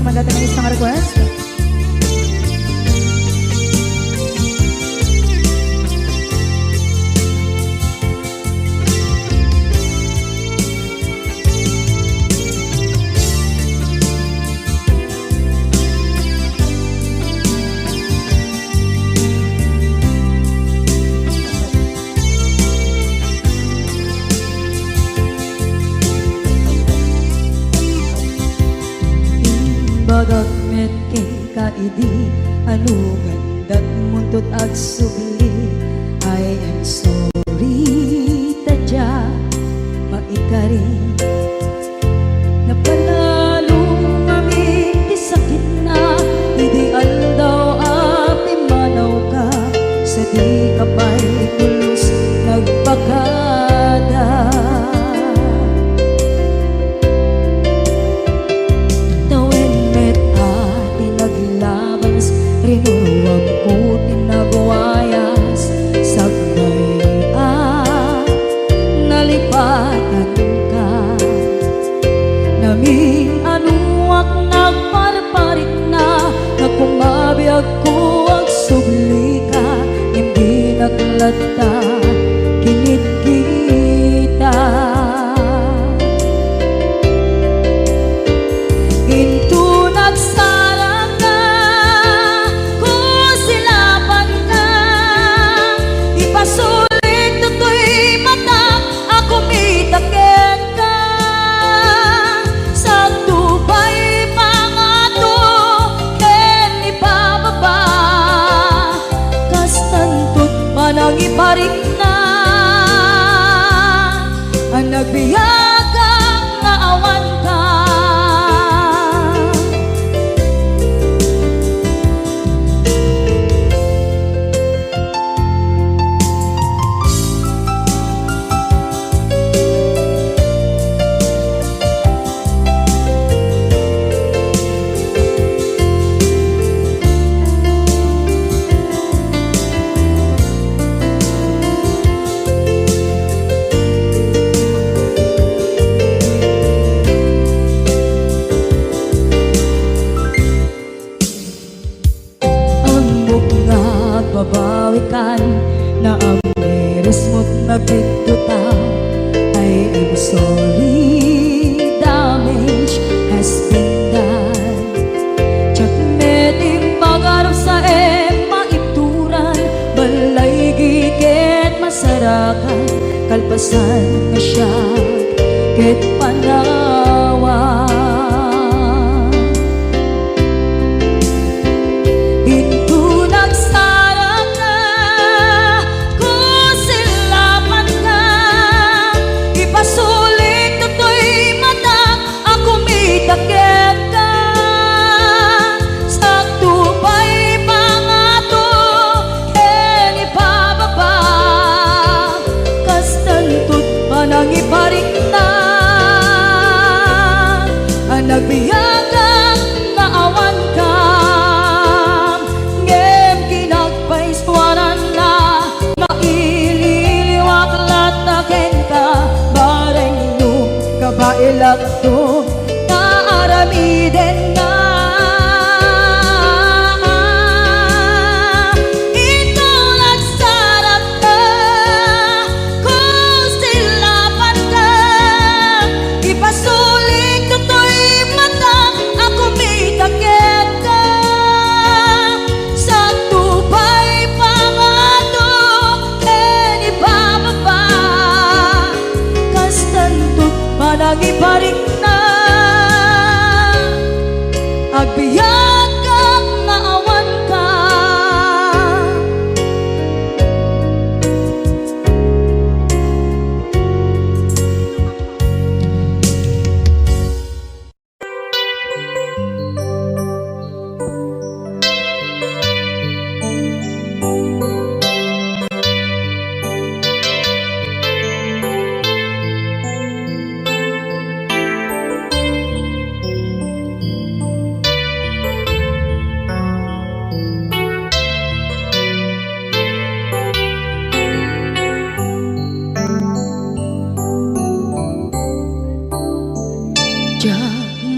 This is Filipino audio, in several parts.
Kumanda ng isang request. Bagat met kay kaidi anugan dat muntot ag subli. I am sorry tadya maikari napanalo kami di sakit na ideal daw api manaw ka sa di kapay pulos nagpakada. Rinuwag ko tinagwayas sagbay nalipatan ka naming anuak nagparparit na nagkumabiyag ko ang subli ka hindi naglata kinit kita into nagsarang ka sulit tutoy mata ako mitaken ka sa tubay pangato ken ibababa kastantut manang iparik na ang nagbiyagang nga awan ka. Babawikan na ang meres mo't nagpituta. I am sorry, damage has been done. Tsak meting magarap sa maituran balay gigit masarakan kalpasan nga siya ket panawa. Iparik na ang nagbiyagang naawan ka ngem kinagpaiswanan na maililiwak lataken ka bareng no kabailak to naaramiden na. Pasulit tutoy mata ako mitaken ka sa tubay pangato ken ibababa kastantut manang iparik na agbiyak kang naawan ka.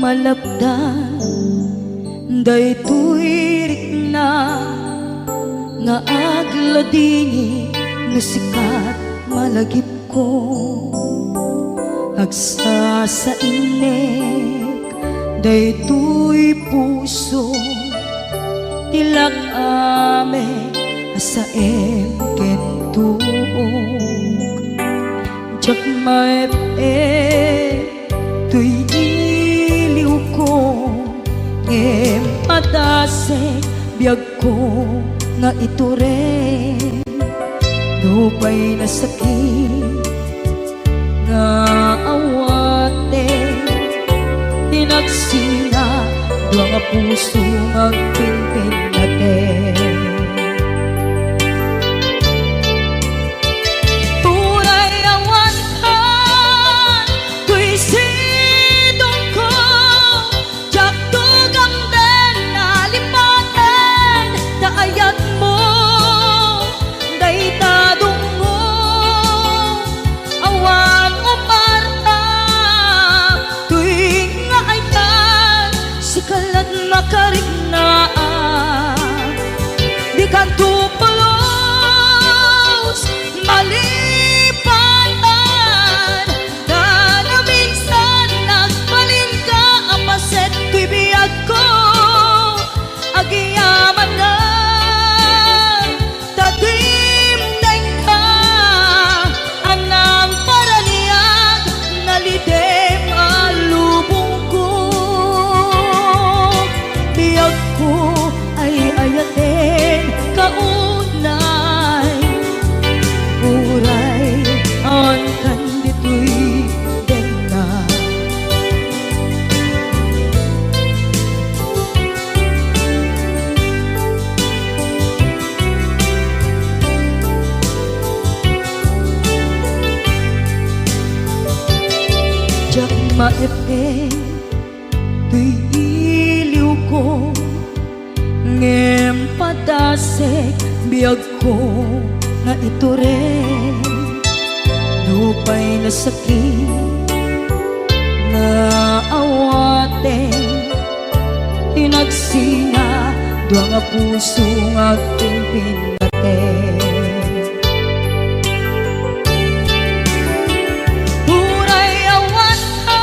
malapdan Daytoy rikna nga agladingi no sikat malagip ko agsa sa inek daytoy puso tilak ame asaem kentuog jak maep tuy iliw ko ngem padase biyag ko nga iture dupay na sakit nga awate tinagsina dua nga puso magpinpin natin turay awan ka tuy sidong ko jak tugam den nalipaten taayat mo dayta dungo awan umarta tuy nga aytan sikalat makarignaan di ka tupulos malipatan na na minsan nagbalin ka apaset tuy biyag ko agiyaman na tatimdeng ka anang paraniyag nalidem alubong ko biyag ko ay ayaten kaunay uray ang kandito'y dena jak maepe tuy iliw ko ngem padasek biyag ko nga iture dupay na sakit nga awate tinagsina dua nga puso nga pinpinate uray awan ka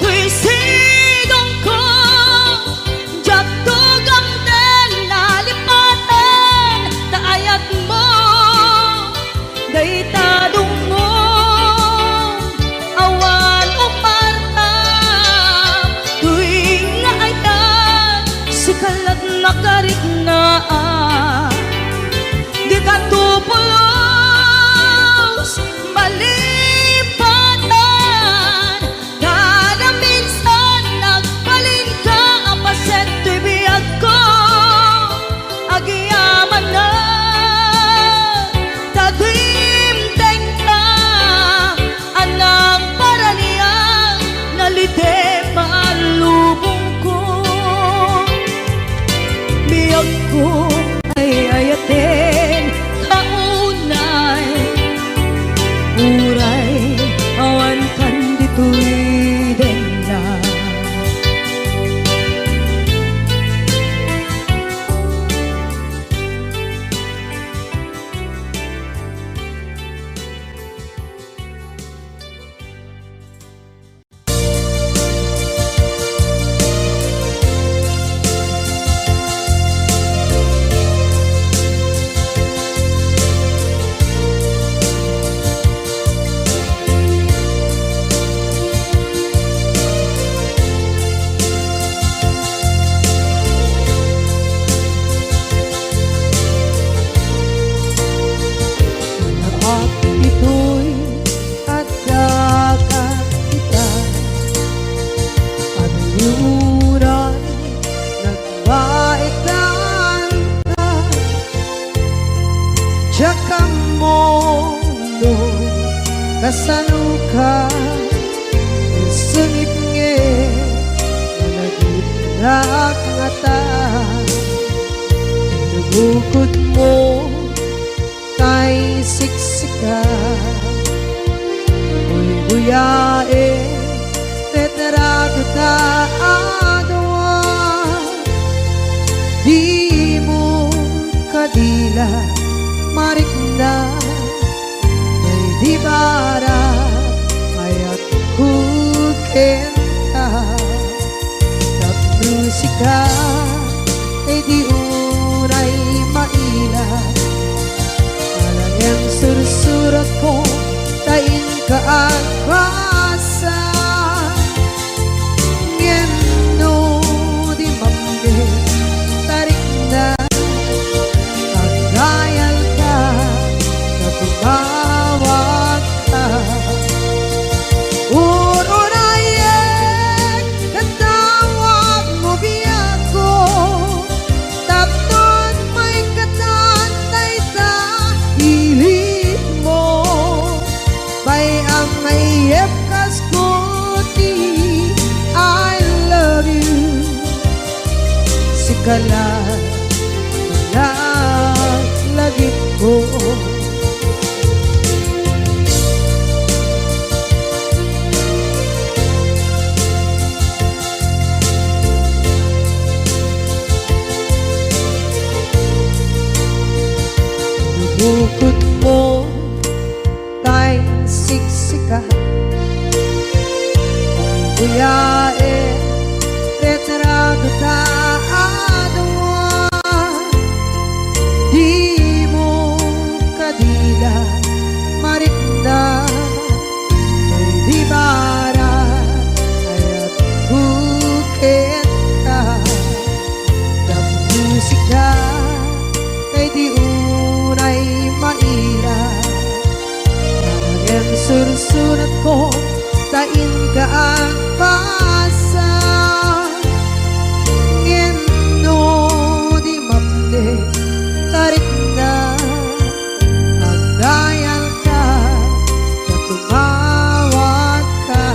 tuy sidong ko jak tugam den nalipaten taayat mo dayta dungo awan umarta tuy nga aytan sikalat makarignaan di ka tupulos malipatan kada minsan nagbalin ka apaset tuy biyag ko agiyaman na tagimteng ka anang paraniyang nalidem alubong ko biyag ko ay ayaten kaunay uray awan kandito'y dena at ito'y at dagat kita at yuran nagbaitan ka Tsaka mundo kasaluka sengit nge malagit na ngata nabukod mo kay siksika uy buyae tetrado ta adawan kadila marikna may di bara ayat kukenta tapnusika ay di unay maila alang yang sursurat ko tain ka ang basa ngeno di mambe tarik na pagdayal ka na tumawag ka urunayek katawag mo biyak ko tapnon may katantay ta hilit mo bay ang mayep kas kuti I love you sikala lagi ko bukod mo tay siksika buyae retrado ta adwa di mo kadila marikna may di bara ayat bukit ka ng musika kay di unay maila ang sursurat ko tain ka ang pasa ngeno di mamde tarik na ang dayal ka na tumawag ka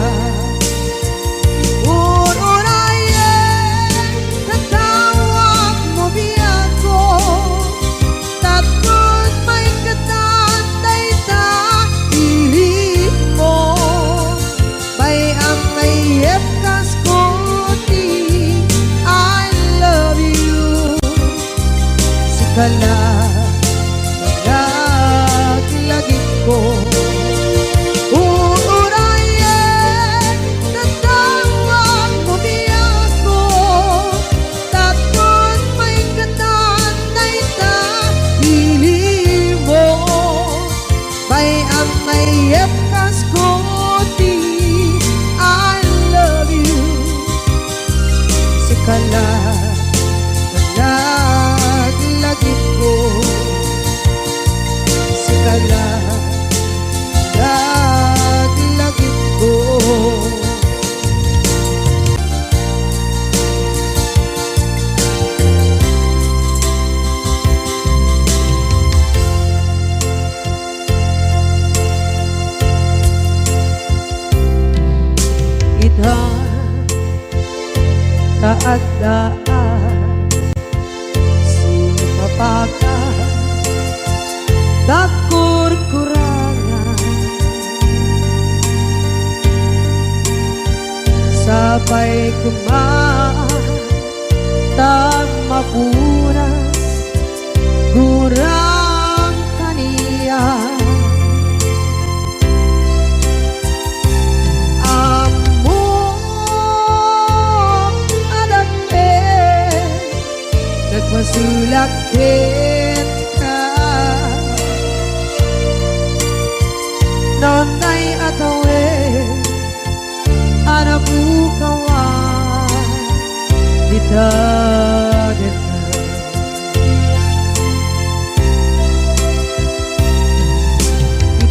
urunayek katawag mo biyak ko tapos may katantay ta hilit mo bay ang mayep kas kuti I love you sikala lagi ko urunayek katawag mo biyak ko tapos may katantay ta hilit mo bay ang mayep kas kuti I love you sikala lagi ko sikala lagi ko ita taadaan sumapaka takur-kurangan sabay kumaan tagmapunas gurang kaniya masulakit ka nonay atawe anabukawan dita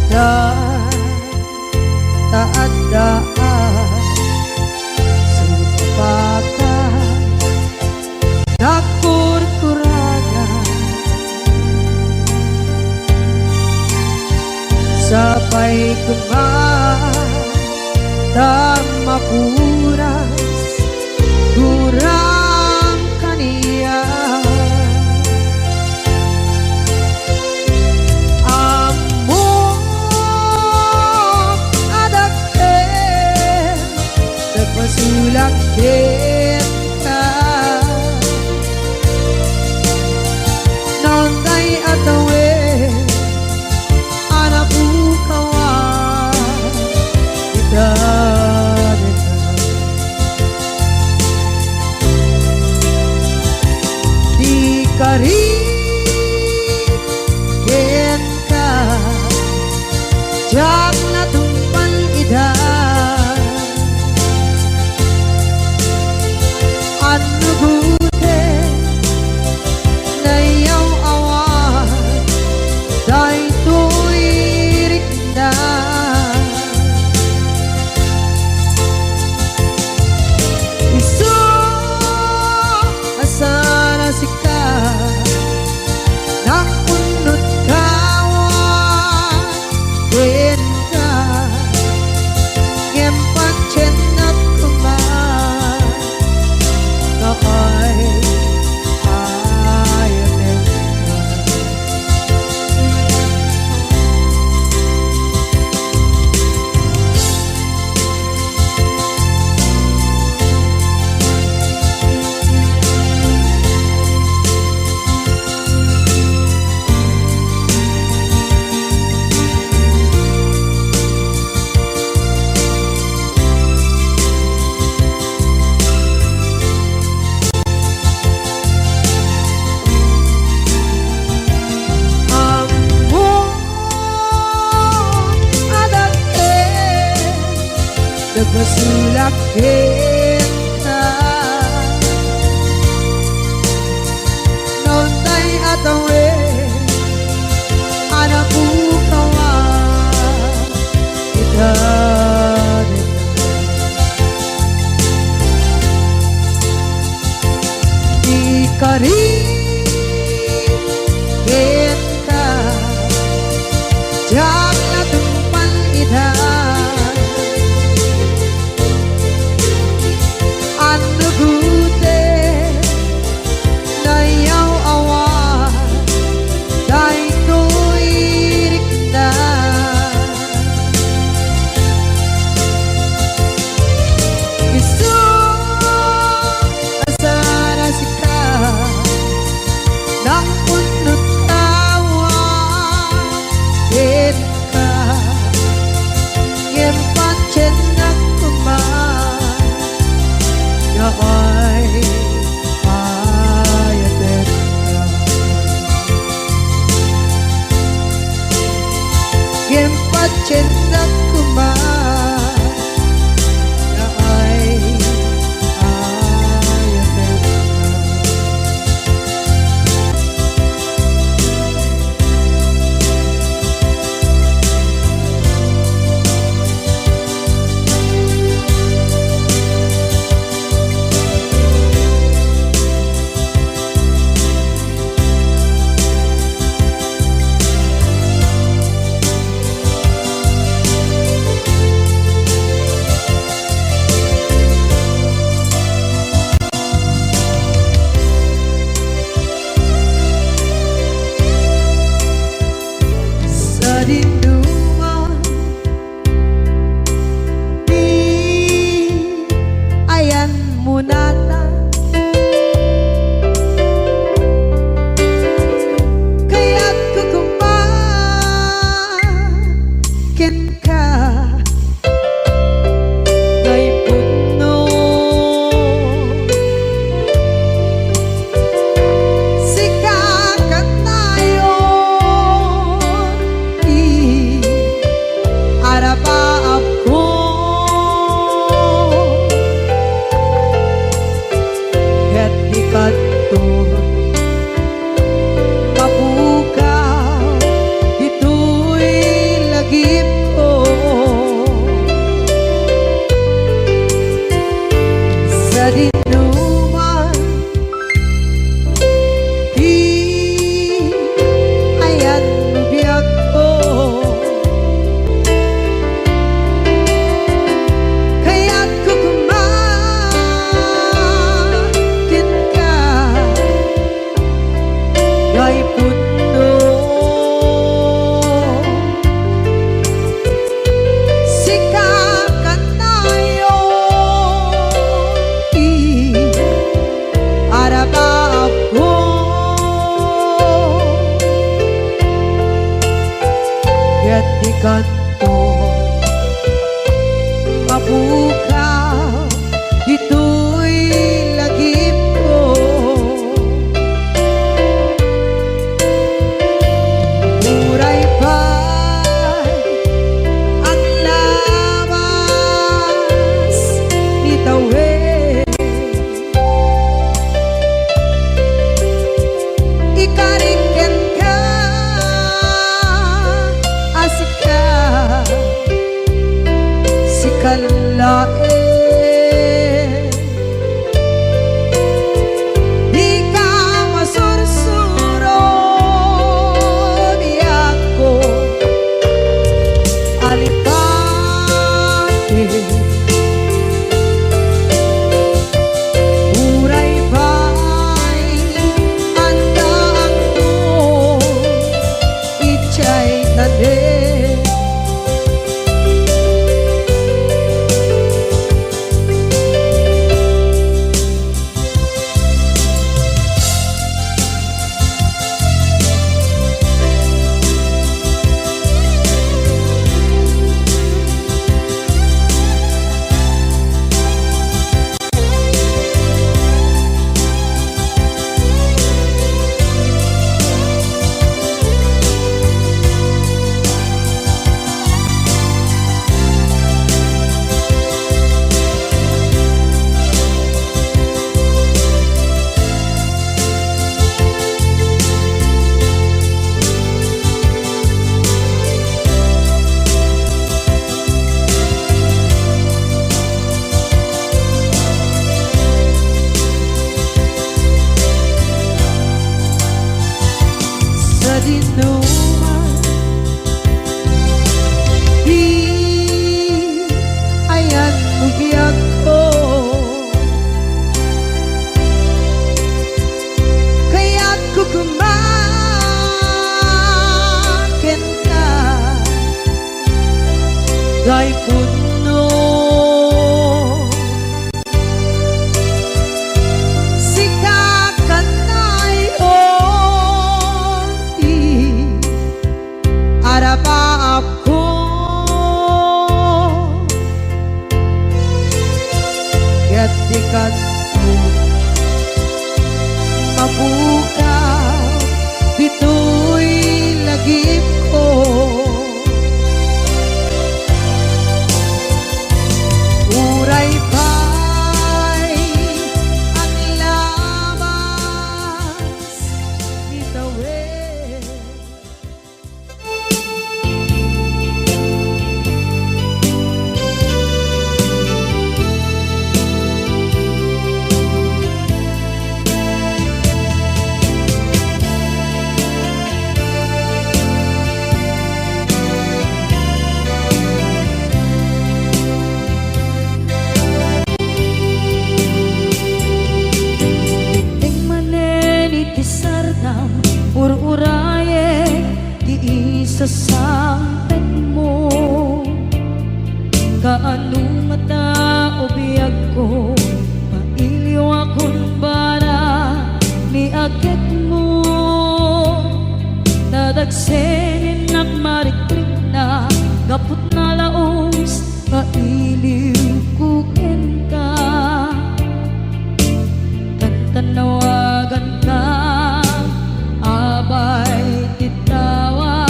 kita taadaan supakan takur-kurangan sabay kumaan tagmapuras gurang kaniya amok adakten nagpasulakit ka nonday at jak natumpan ida anu gute nayaw awan day tuirik na isu asana sika nakunut kawan Yenka ngempat cenat kuman Nakai ayaten Nagmasulak kita noon tay atawe anak bukawan kita di kari kita jangan tumpan ida Cinta kuman ya ay ayaten kantor mabukaw dito'y lagip ko muray pa'y kan lain. Di ka masursuro biyak ko alipate. Uray ba'y andaan mo ichay tade. Dinuman di ayan bugyak ko kaya't kukumakin ka gay puno maaf ko katikat mo mabuka bito'y lagip ko uray pa'y ang labas bitawin. Ur-uraye di isa sampet mo kaano mata o biyag ko mailiw akong bara ni agad mo nadagsenin ng marikrik na gapot na laos mailiw kukin ka tantanawagan ka abay titawa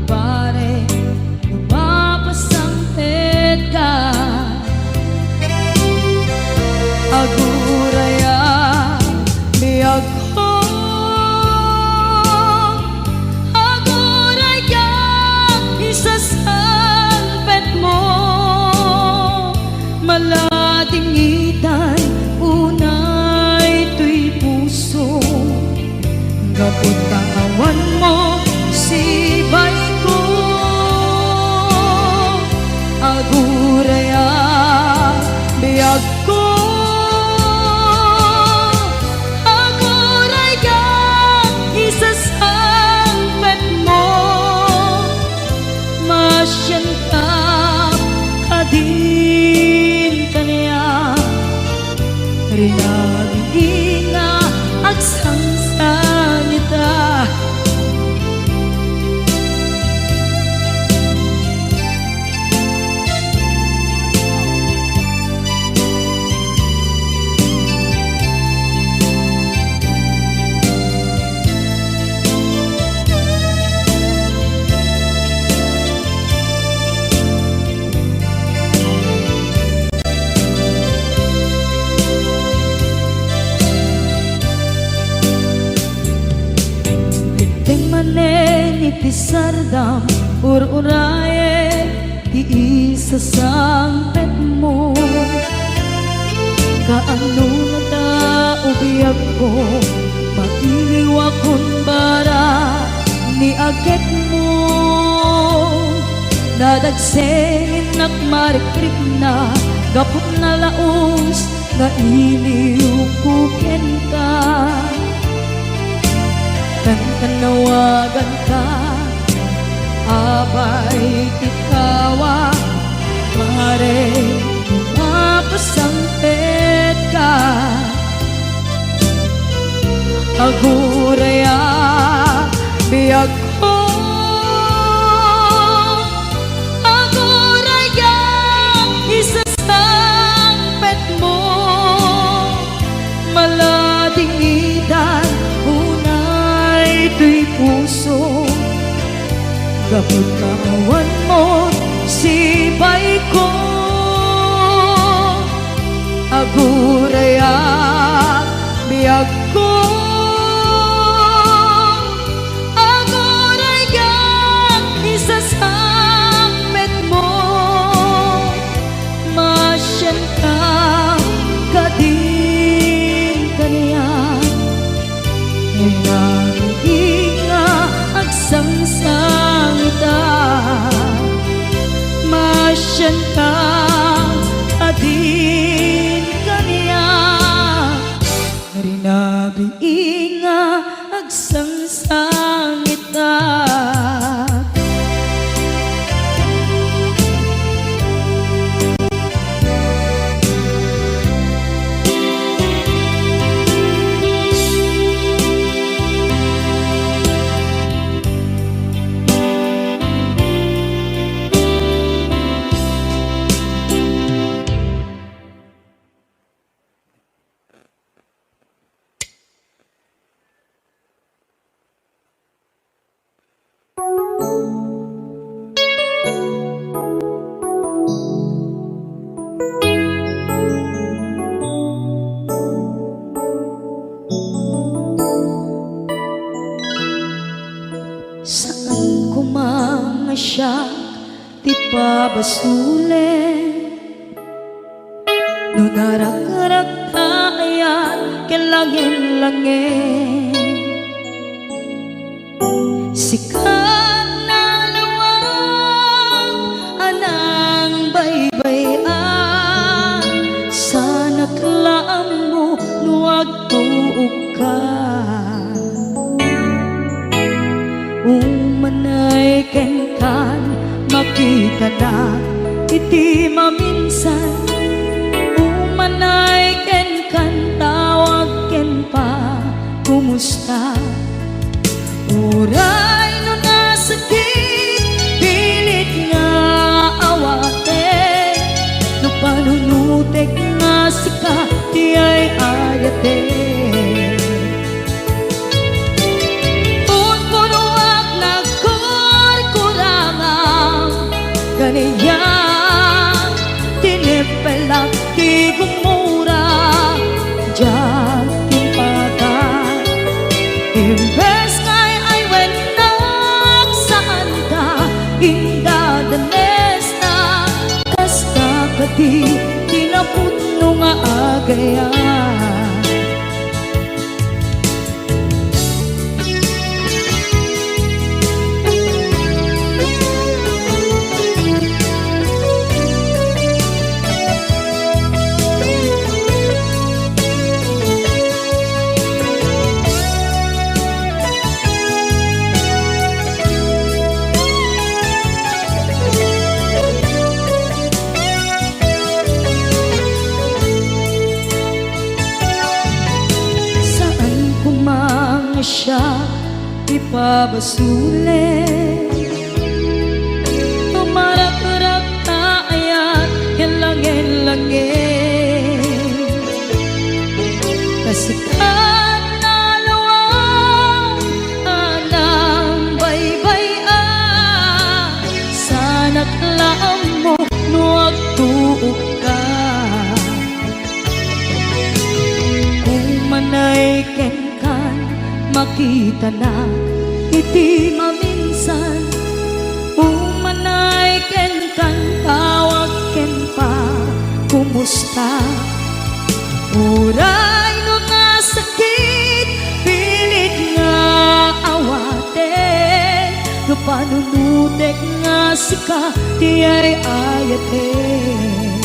pare lumapasangpet ka aguraya biyag ko aguraya isasangpet mo malating itay unay tuy puso kapot kawan mo si bay ko aguraya biyag ko aguraya isasangpet mo masyan ka kadin kanya rinaging nga agsangsan ita. Pisardam ur-uraye di isasangpet mo. Kaano na taubiyag ko, mailiwa kon bara ni agit mo. Nadagsengin nak marikrip na, gapot na laos nga iliw kuken ka. Tanawagan ka, abay tikawa, mare mapasampet ka. Aguraya biyag ko, aguraya isasampet mo. Maladingitan unay ito'y puso, gapot kawan mo sibay ko. Aguraya biyag ko, aguraya isasangpet mo. Masyan ka kadin kaniya, nga agsangsangita. Masyan ka adin kaniya, rinabi nga agsangsangita. Saan ko mga siya ti pabasulen, no narak-arak tayan kelangin-langin. Sikat na lawang anang baybayan, sana klaan mo nuwag tuog ka. Umanay ken kan makita na iti maminsan. Umanay ken kan tawag ken pa kumusta. Uray no nasakit pilit nga awate, no panunutek nga sika di ay ayate. Kaniya tinipelak ti gumura diyan timpagan. Imbes kay ay wenak saan ka indadanes na, kasta kati tinaputno nga agayan. Siya ipabasulen, tumarak-rak tayan kelangin-langin. Kasikat na lawang anang baybayan, sana klaan mo nuwag tuog ka. Umanay ken makita na iti maminsan. Umanay ken kan tawag kumusta? Uray no nga sakit, pilit nga awaten, no panunutek nga sika, di ay ayaten.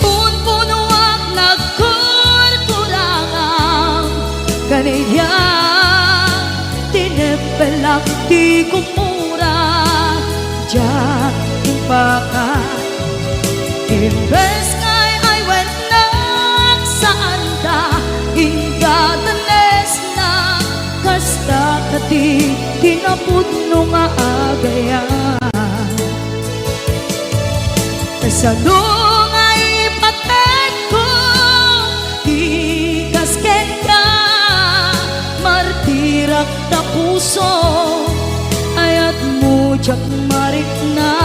Punpunuak na kurkurangang, kaniya tinepelak di kumura, jak impaka. Imbes ngay ay wenak saan ta, ingadanes na kasta kati tinapudno nga agayan. Kasano nga ipatek ko, di kasken ka, martirak na puso, ayat mo jak marik na,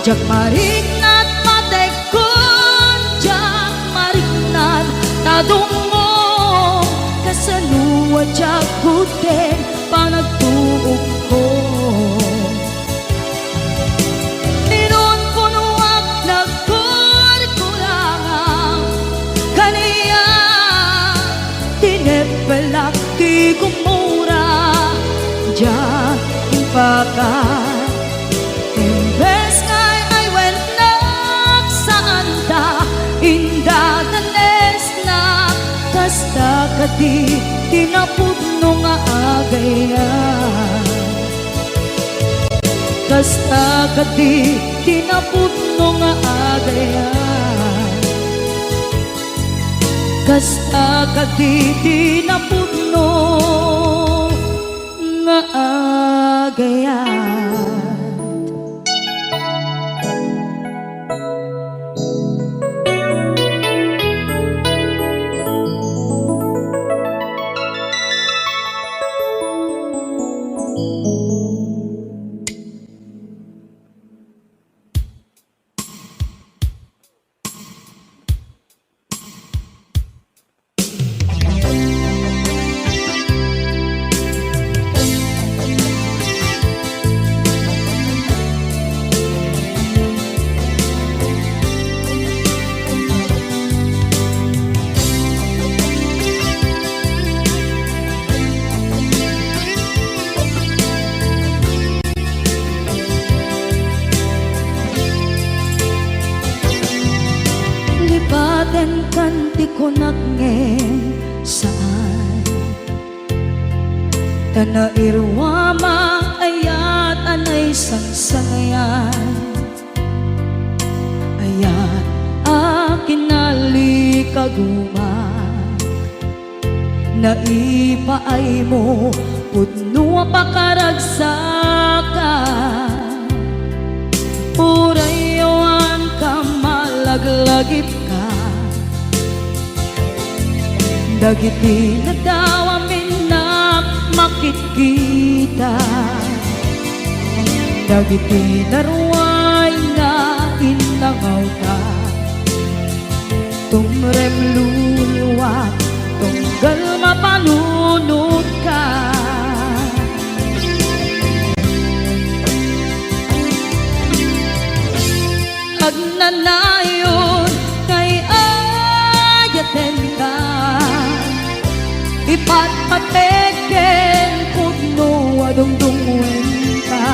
jak marik na't matek ko, jak marik na't tadungo, kasanuwa jak kuten panagtuog ko. Ninon punuak na kurkurangang, kaniya tinepelak di kumura, jak impaka. Imbes ngay ay wenak saan ta, indadanes na kasta kati tinapudno nga agayan. Kasta kati tinapudno nga agayan. Kasta kati tinapudno nga agayan. Lipaten kanti ko nagngeng saan, tanairwama ayat anay sangsangayan, ayat akin nalikaguma, naipaay mo pudno pakaragsakan, urayawan ka malaglagip ka, dagiti na daw amin na makikita, dagiti naruay na inangaw ka, tumrem luluwat tunggal mapanunod ka. Agnanayon kay ayaten ka, ipatpateken pudno adungdungwen ka,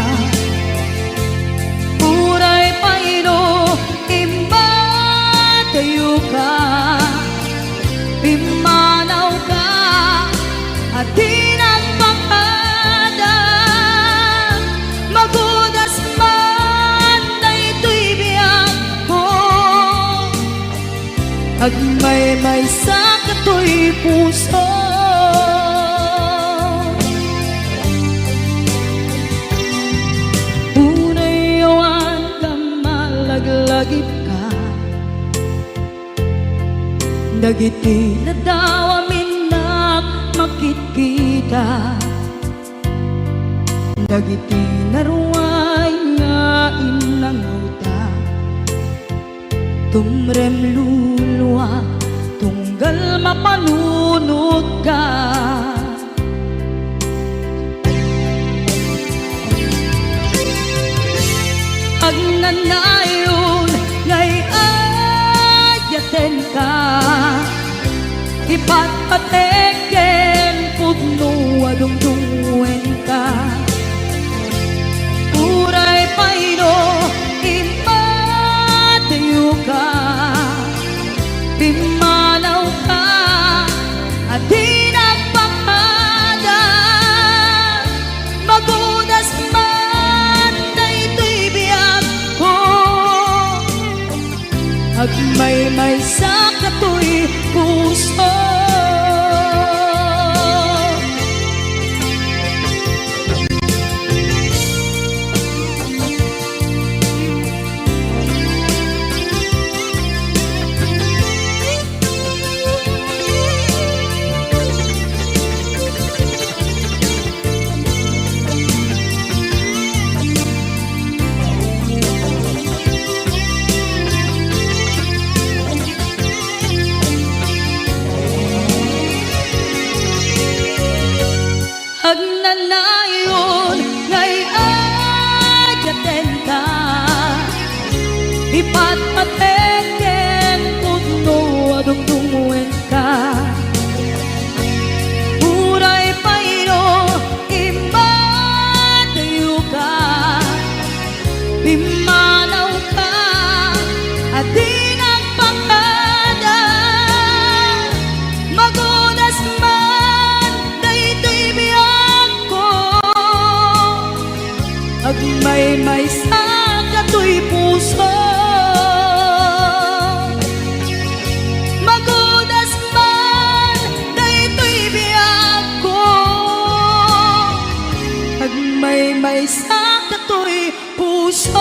uray paino imbatayo ka, imanaw ka at di nagpakada, magudas man na ito'y biyak ko, agmay-may sa kato'y puso. Unayawan ka malaglagip ka, dagiti na daw amin na makikita, dagiti naruay nga inangaw ta, tumrem luluwa tunggal mapanunod ka. Agnanayon pateken pudno adungdungen ka uray payno imatayo ka pimanaw ka at di nagpakada magudas man daytoy biyag ko agmay-may sa katoy puso. Agnanayon ngay adyaten ka ipatpateken pudno adungdungen ka uray payno imatayo ka pimanaw ka at di nagpakada magudas man daytoy biyag ko agmay-may sa katoy puso magudas man daytoy biyag ko agmay-may sa katoy puso.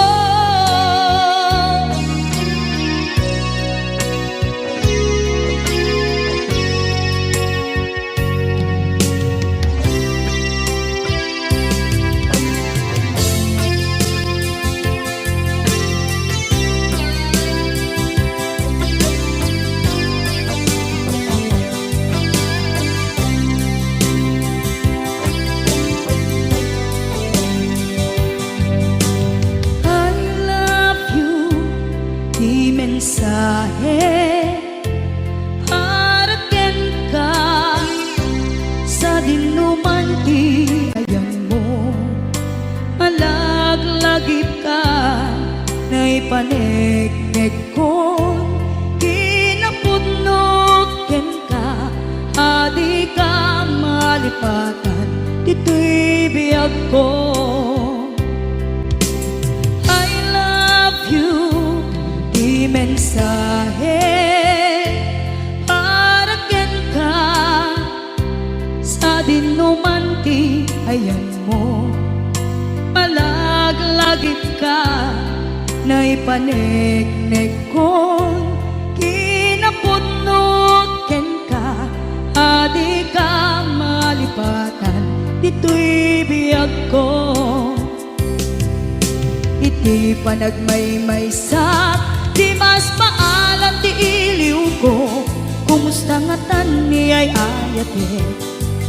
Mensahe para ken ka sa dinuman ti ayang mo malaglagip ka na ipanegnek ko kinapudnot ken ka adi ka malipatan dito'y biyag ko. Mensahe para ken ka sa dinuman ti ayan mo malaglagip ka na ipanegnek ko kinapudnot ken ka adi ka malipatan dito'y biyag ko iti panagmay-may sa di mas maalam ti iliw ko kumusta nga tan ni ay ayate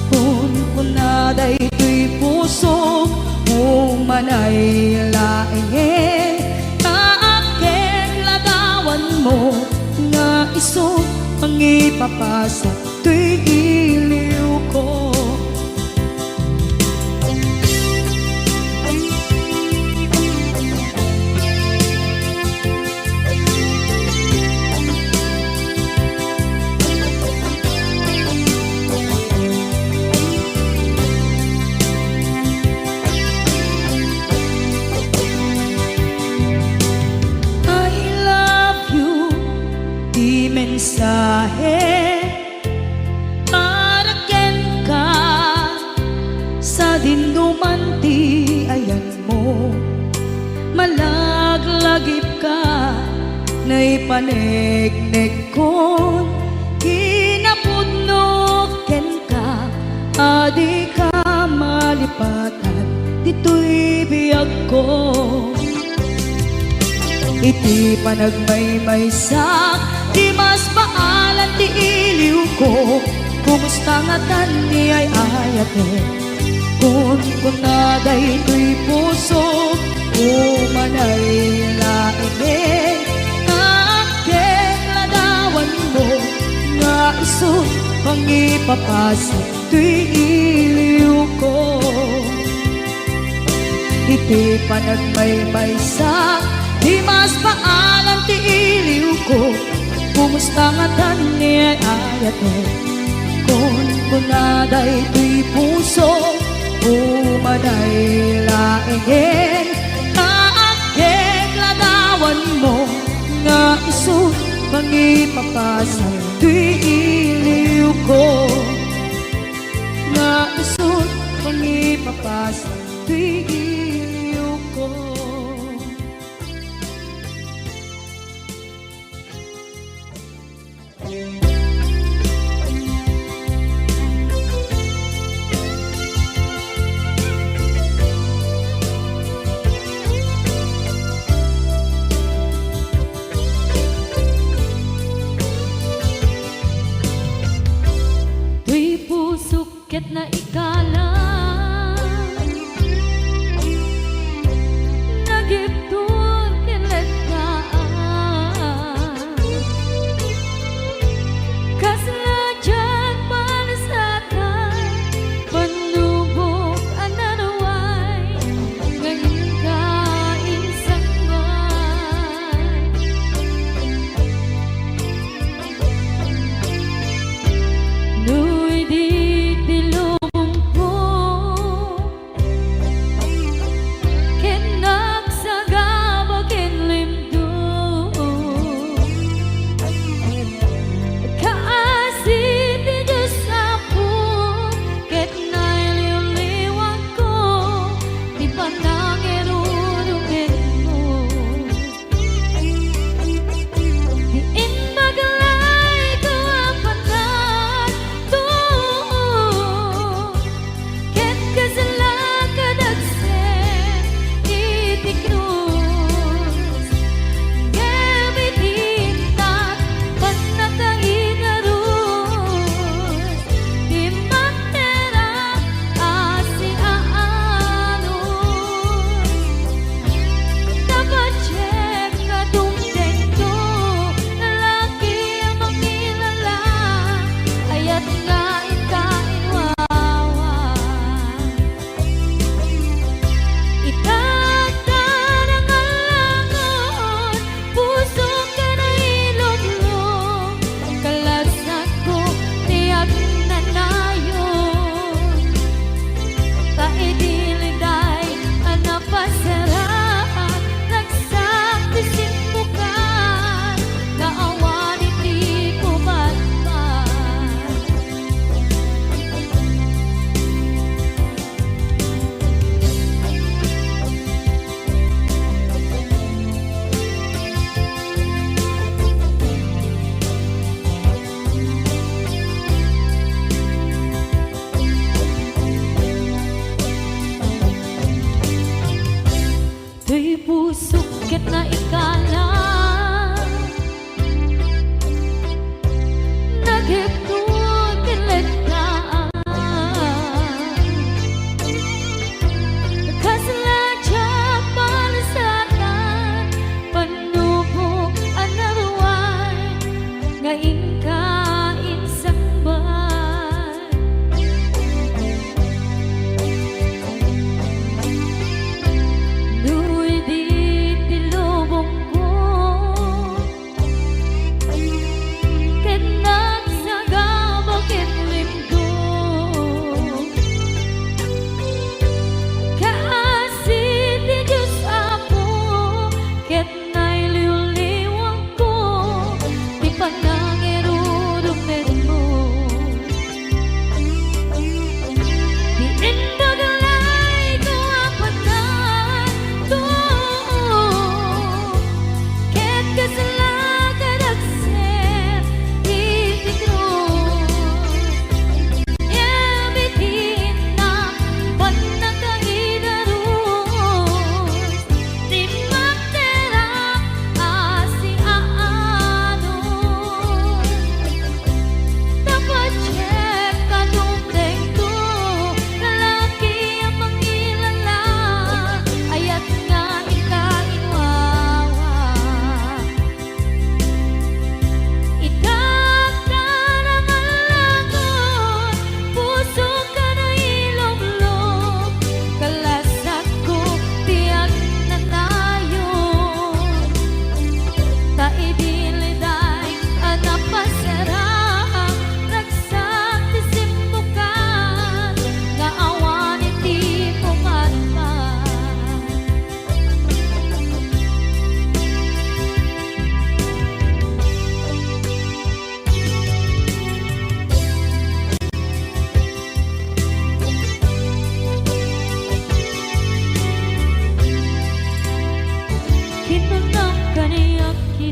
kun kunaday to'y puso umanay laeng kaaken ladawan mo nga iso ang ipapasa to'y iliw ko. Mensahe para ken ka sa dinuman ti ayan mo malaglagip ka na ipanegnek ko kinapudnot ken ka adi ka malipatan dito'y biyag ko iti panagmay-may sa di mas maalan ti iliw ko kumusta nga tan ni ay ayate kun kunaday to'y puso umanay laeng aking ladawan mo nga iso pangipapasok tuy iliw ko. Iti panagmaymay sa di mas paalam ti iliw ko. Kumusta nga tani ayat mo kon kunaday tuy puso umaday laingen kaagkeg ladawan mo nga isu pangipapasay tuy iliw ko nga isu pangipapasay tuy iliw ko. Ket na ikala nagiptur kinletaan kaslajan palasatan panubok ananaway ngayon kain sangbay nuy di pusukit na ikala nagiptun kinletaan kasladya palasatan panubok anaruan ngayon kain sangbay nuy di tilubong ko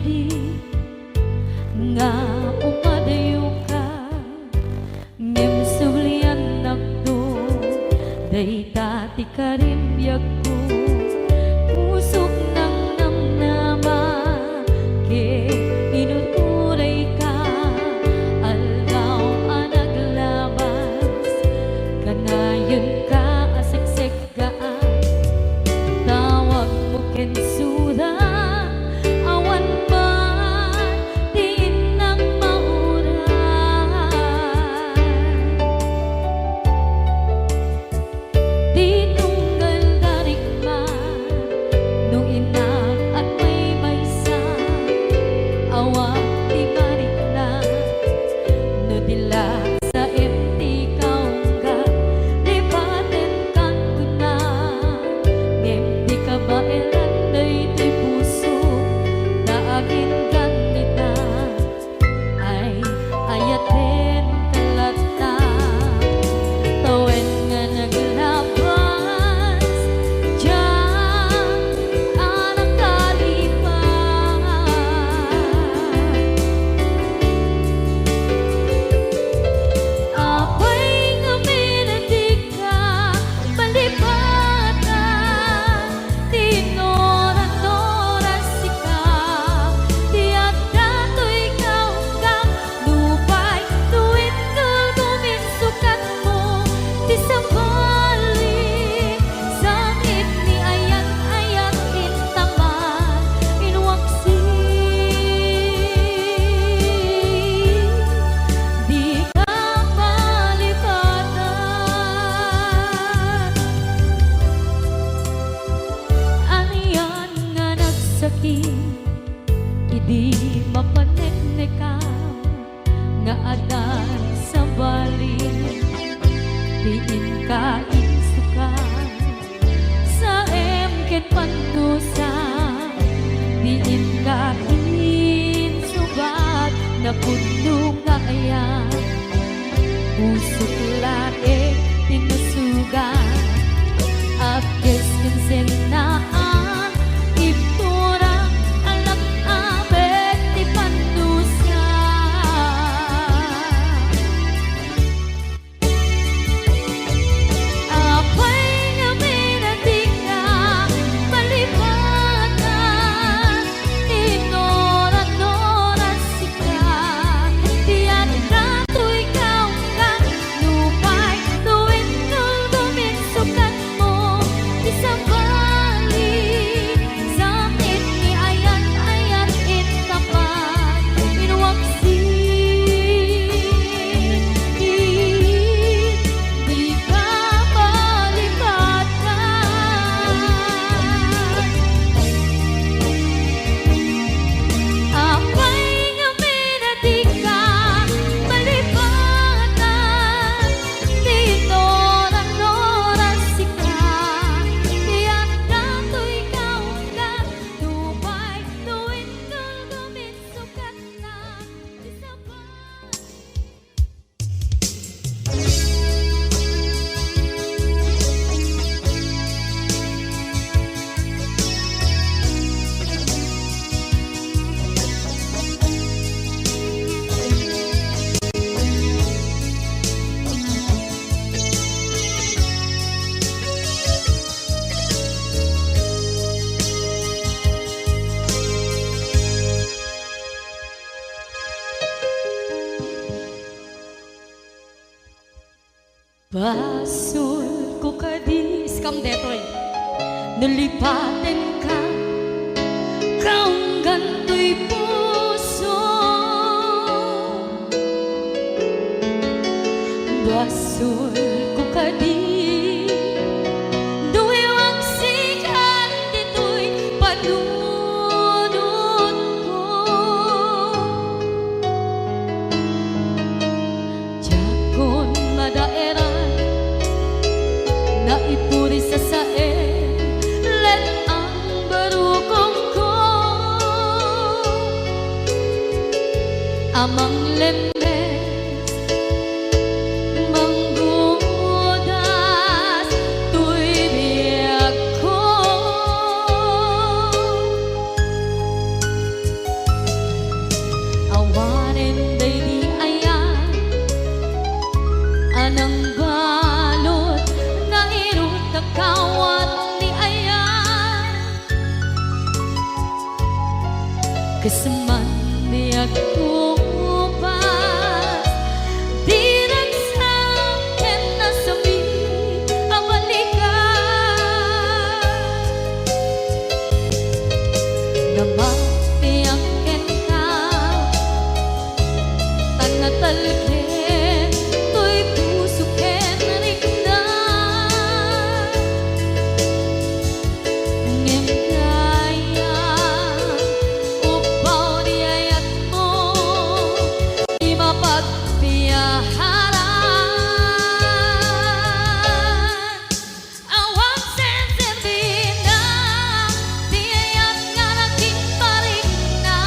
diri nga umadayo ka ngem sublian nakdo day tati karimbyak ko pusok ng namnama ke inuturay ka aldaw anaglabas kanayon ka aseksek ka tawag mo kensuda awan man diin ng mauran di tunggal darigman nung inag at may maysa awang di marik na no dila sa empty kaungga lipaten kan kuna ngem di ka ba elan daytoy puso na akin kanita ay ayaten kalata tawen nga naglabas diyan anak kalipan apay nga minadig ka palipatan tinoran-noras ikaw di at dato'y kaunggang lupay tuwid guminsukat mo di sa balik sakit ni ayan-ayan intaman inwaksi di ka malipatan aniyan nga nagsakit idi mapaneknekam nga adan sa balik diin ka insukan sa emken pandusa diin ka insubat na puno nga ayan pusok lae tinusugan apkes kinsenaan ipturang alak abet ti pandusa apay nga minadig ka palipatan tinoran-noras ikaw di at dato'y kaunggang lupay tuwid guminsukat mo di sa balik sakit ni ayan-ayan intapan inwaksi di ka malipatan apay nga minadig ka malipatan tinoran-noras ikaw di at dato'y kaunggang lupay tuwid guminsukat na di sa balik Basul ko kadis kam detoy nalipaten ka kaunggan to'y puso basul ko kadis duwewang sikat dito'y panunod ko jakon madaeran na ipuri sa sae let ang barukong ko amang lemes manggudas tuy biyak ko Kasaman di ako pas di nagsakin na sabi ang balikan na mapiyakin ka tanatalkin to'y pusukin rin na ngem kaya upaw di ayat mo di mapagpiyaharan awang sensitin na di ayat nga naging paring na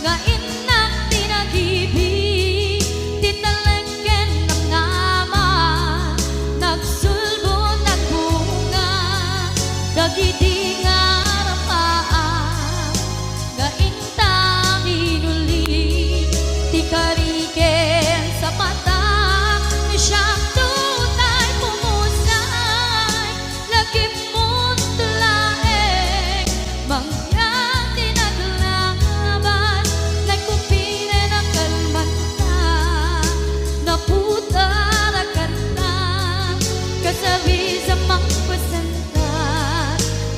nga inak tinagibig titalengken ng ama nagsulbo nagbunga dagiti nga rapaan nga intang inuli ti kariken sa mata ni siyang tunay pumusay lagi mo't tulaeng mangyang tinaglaban nagkupine ng kalmanta naputara kanta kasabi sa mangpasanta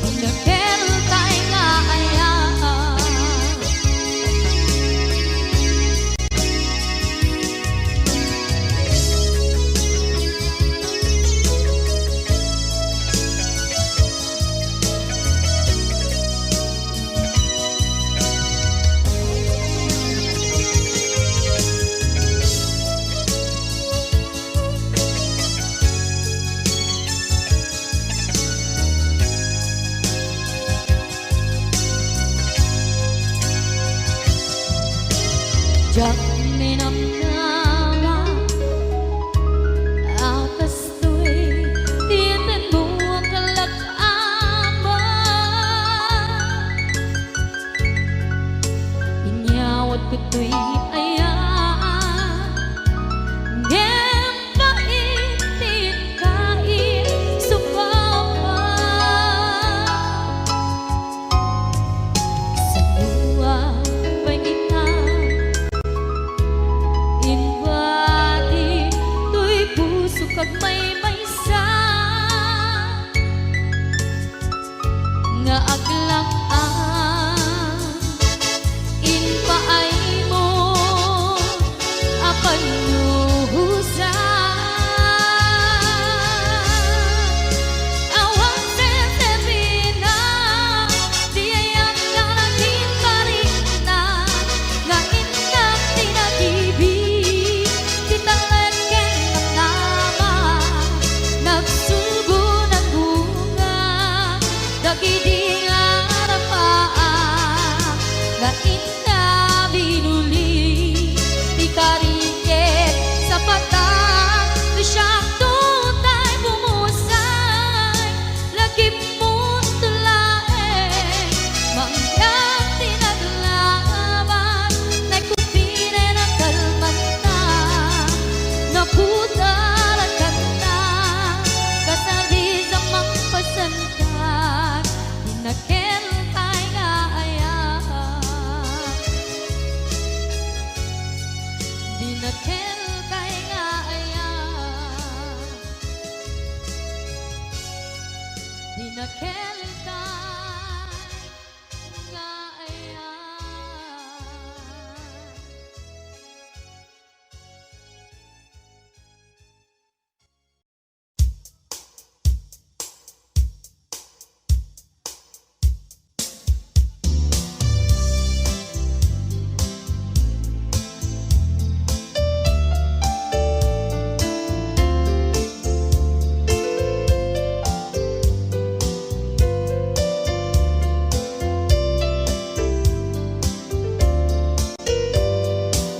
ang nakeltay nga ayaan jak minamnama akas to'y tiyatin mo ang kalak-ama inyawat ko to'y ayan ngem paitin kain supama sa buwan pangitan invadi to'y puso kag may maysa nga aglang-an inpaay mo apan nuhusan awang senserina di ayat nga naging paring na nga inak tinagibig titalengken ng nama nagsulbo ng bunga dagiti nga rapaan nga ina binuli di kariket sa patang di siyang tutay bumusay lagi mo't tulaeng mangyang tinaglaban nagkupine ng kalmanta naputara kanta kasabi sa mangpasantag dinakeltay nga ayaan dinakeltay nga ayaan dinakeltay nga ayaan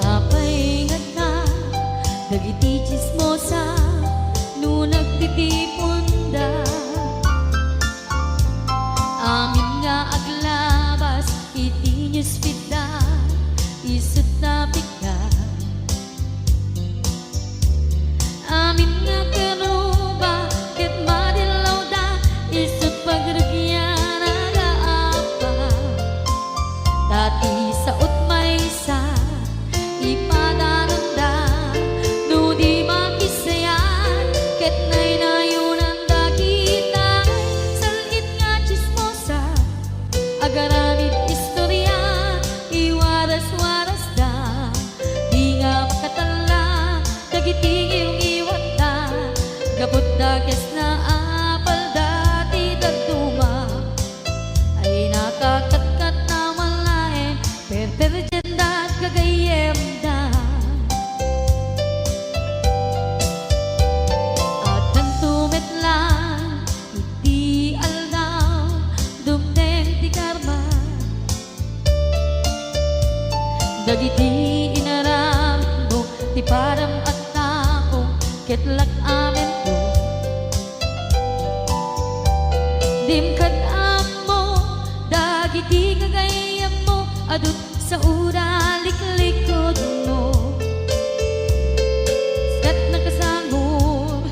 apay nga na dagiti chismosa no nagtitipunda amin nga aglabas iti newsfeed isut na bigat amin nga kanuba ket madilaw da isut pagragyan aga apa dati agaramid istorya, iwaras-waras da, di nga makatala, dagiting yung iwat da, gabot da kes na apal dati daduma, ay nakakatkat na malain, perperjenda at kagayem da. At ang tumit lang, iti aldaw, dumden ti karma, dagiti inaram mo, ti param at tao, ketlak amen ko. Dimkad mo, dagiti kagayam mo, adut sa ura liklikod mo. Skat nakasagor,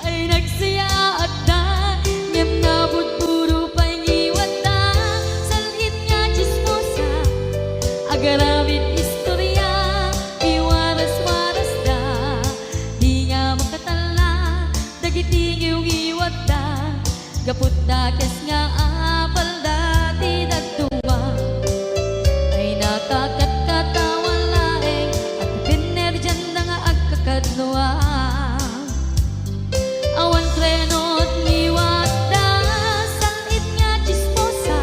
ay nagsaya at da, ngem nabot puro pangiwat da, salhit nga chismosa, agaramid istorya, iwaras-waras da, di nga makatala, dagiting yung iwat da, gaput da kes nga apal dati daduma, ay nakakatkatawan laeng, at pinerjan na nga agkakadwa. Awan trenot niwat da, salhit nga chismosa,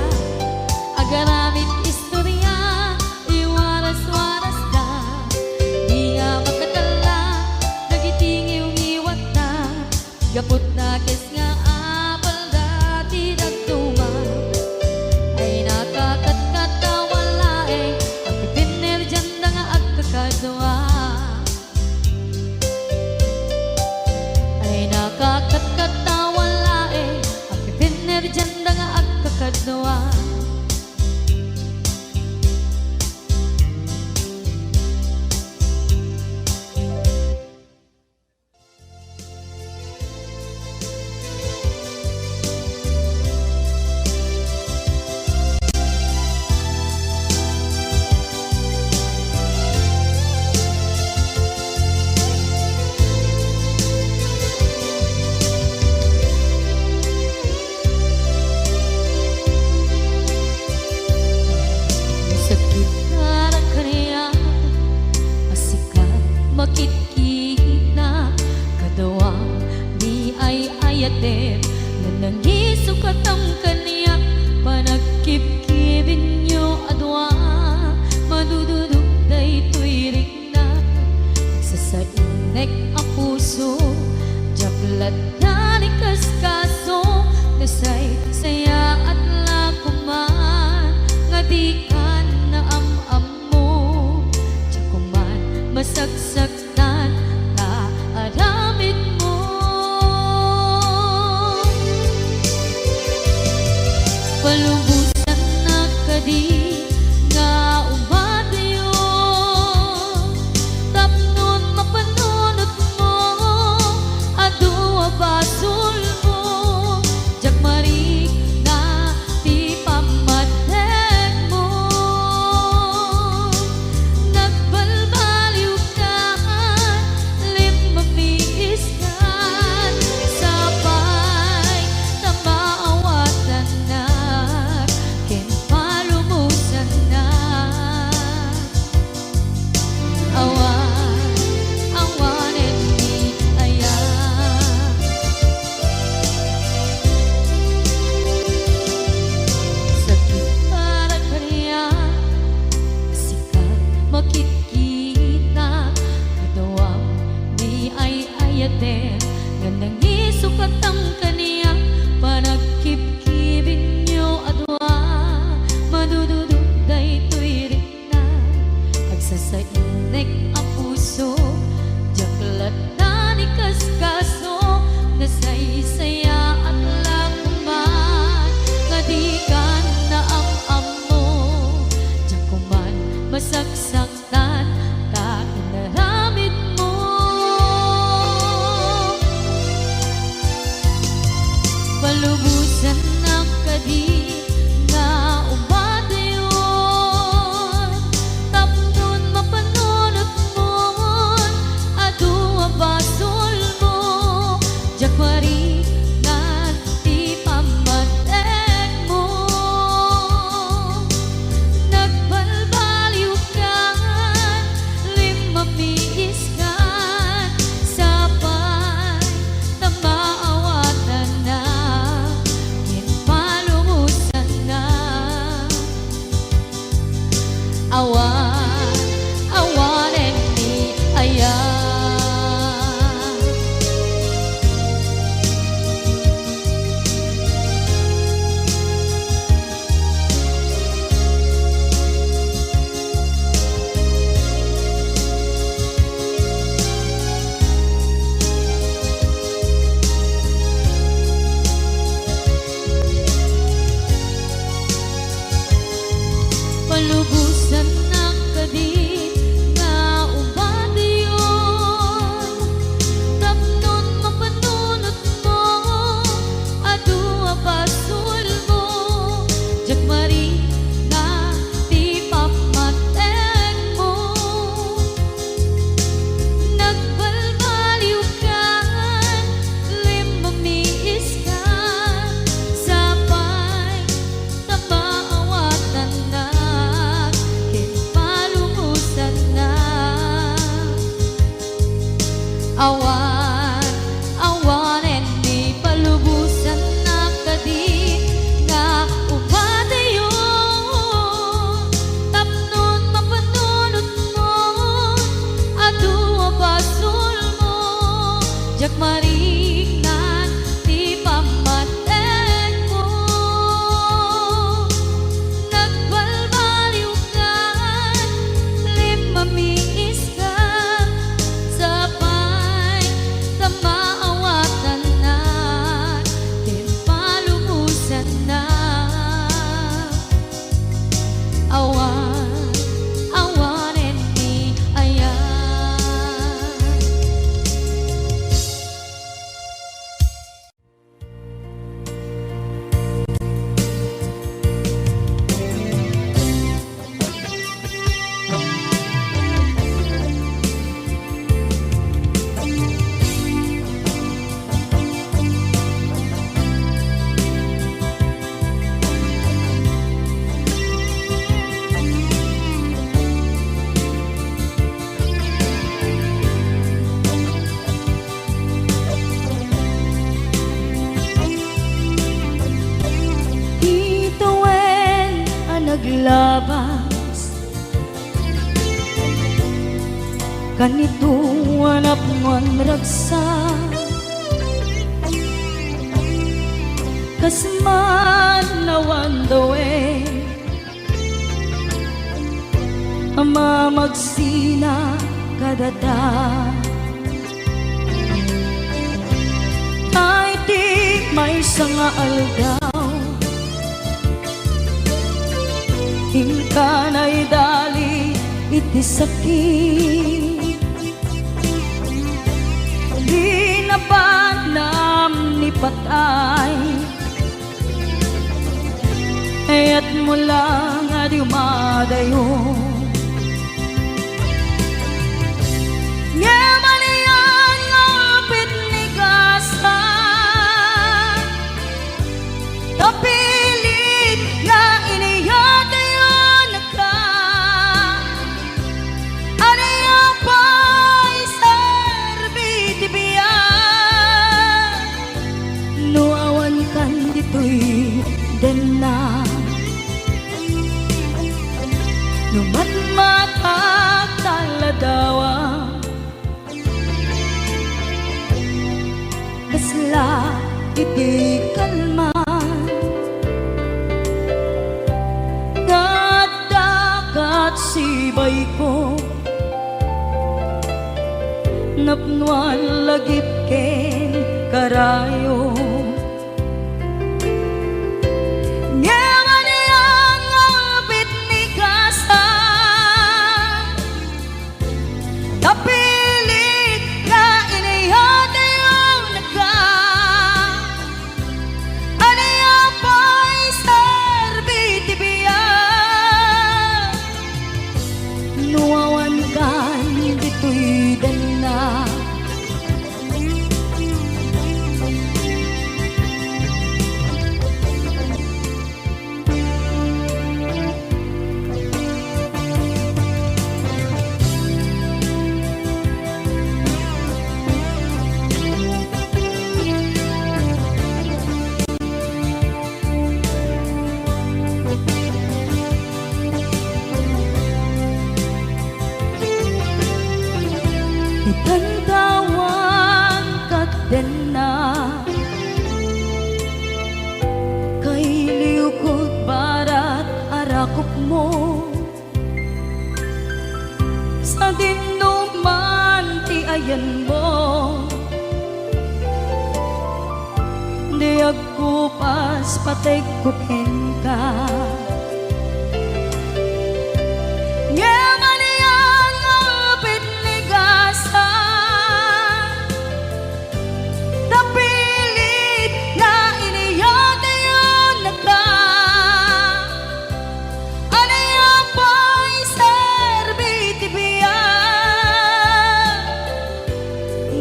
agaramid istorya, iwaras-waras da, di nga makatala, dagiting yung iwat da, gaput na kes nga apal dati daduma, ay nakakatkatawan laeng, at pinerjan na nga agkakadwa. Ay nakakatkatawan laeng, at pinerjan na nga agkakadwa. Sakit na kaniya, asikat makikita, kadawang di ay ayaten, na nangisukat ang kaniya, panagkip-kibin nyo adwa, madududog day tuwirik na, nagsasainek ang puso, jaklat na ni kaskaso, nasay saya at lakuman, nga di ka na am-am mo, tsakuman masagsaktan na aramid mo. Palubusan na kadi nga umadayo, tapnon mapanunot mo, adu abasul mo, jak marik na ti pamatek mo, nagbalbaliw ka, lim mamiis ka, sabay na maawatan na naglabas kanito anak mo ragsa kasman nawan dawe ama magsina kadada ay di may sanga aldaw hingka na'y dali iti sakit di na panam ni patay ayat mo lang adi umadayo Nyamanian ngapit ni kasa tapilit nga iniyata yun ka anaya pa'y serbiti biya nuawan kan dito'y dena numan matak taladawa kasla iti kalman nadakat sibay ko napnuan lagip ken karayo Nyamanian ngapit ni kasa tapilit na iniyata yung nagka anaya pa'y serbiti biya nuawan kan dito'y dana Itantawan kat din na kay liukod barat arakop mo sa dinuman ti ayan mo di agkupas patay kupen ka Nyamanian ngapit ni kasa tapilit na iniyata yun nagka anaya pa'y serbiti biya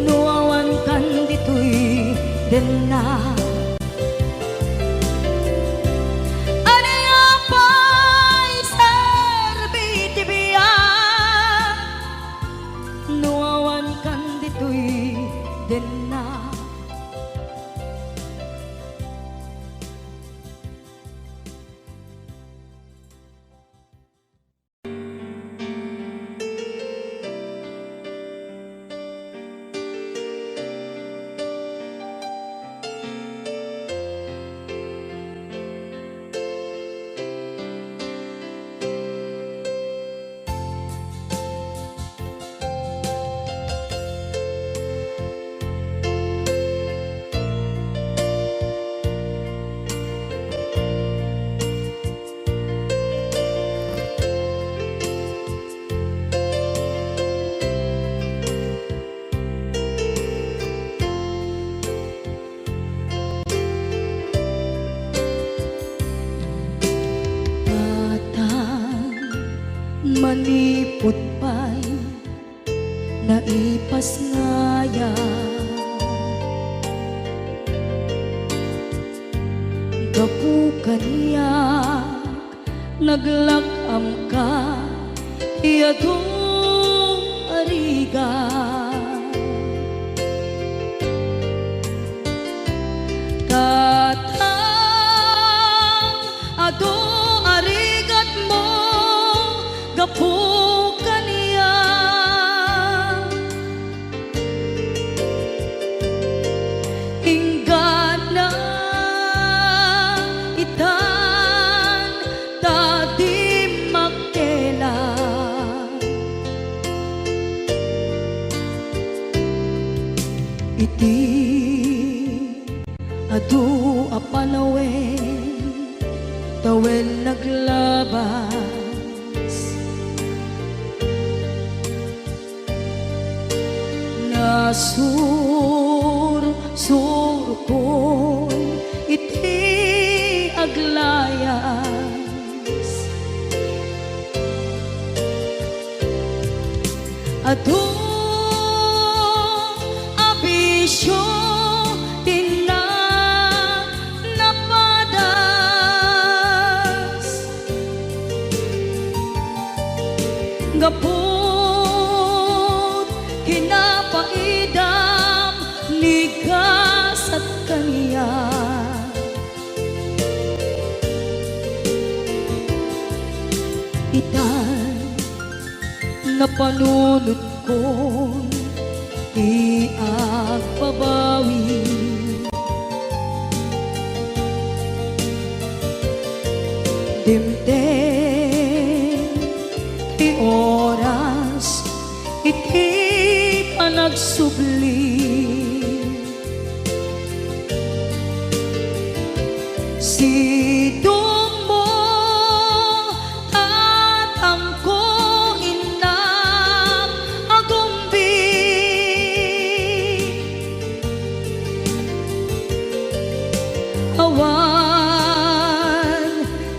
nuawan kan dito'y dena anaya pa'y serbiti biya nuawan kan dito'y dena manipot pa'y naipas ngaya gapu kaniyak naglakam ka iyadong ariga katang ado arigat tawen naglabas. Nasur-sur ko'y iti aglayas. Adong abisyo napadas, gapot kinapaidam ligas at kaniya. Itan na panunod ko di agpabawi. Dimdem ti oras iti panagsubli. Sidong mo tatamko inam agumbi. Awan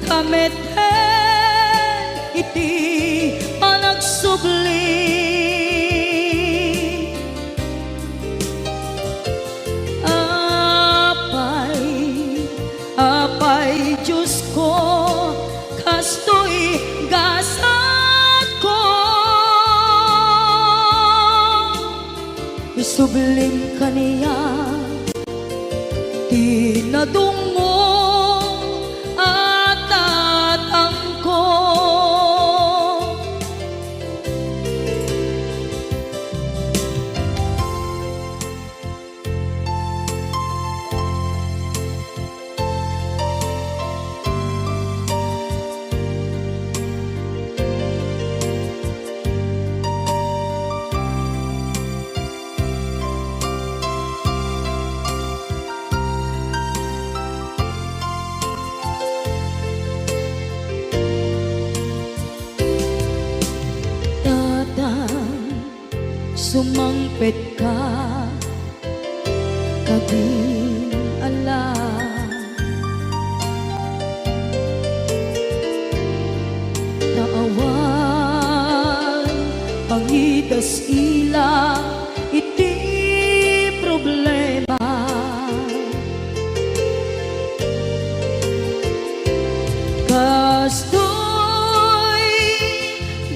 kameten iti panagsubli. Apay Diyos ko, kastoy gasat ko. Isublim kaniya, tinadungo at tatangko. Sumangpet ka, kabing alam, naawan, pangitas ila, iti problema. Kastoy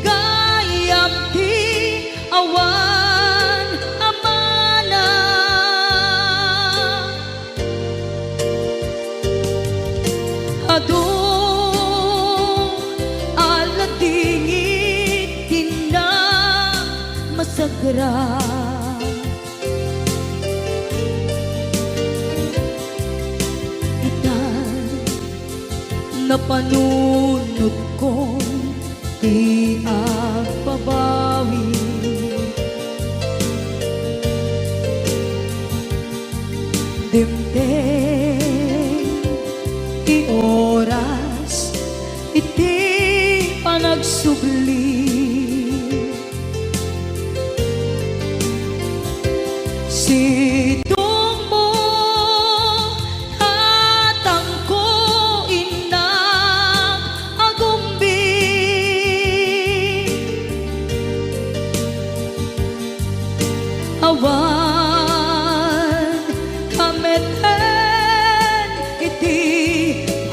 gayam ti awan adong aladingit tina masagra. Itan na panunod ko di agpabawi. Dimdem ti oras iti panagsubli. Sidong mo tatangko inang agumbi. Awan kameten iti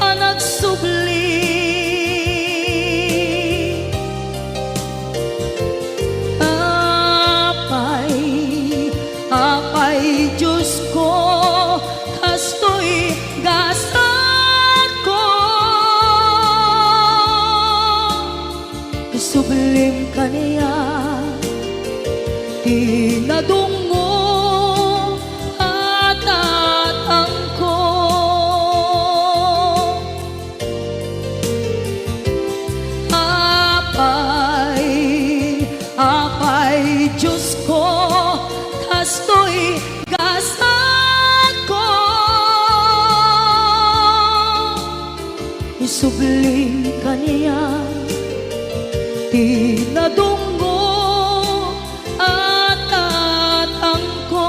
panagsubli. Apay Diyos ko, kastoy gasat ko. Sublim kaniya, tinadungo at tatangko. Apay Diyos ko, kastoy gasat ko. subling kaniya pinadunggo at atangko.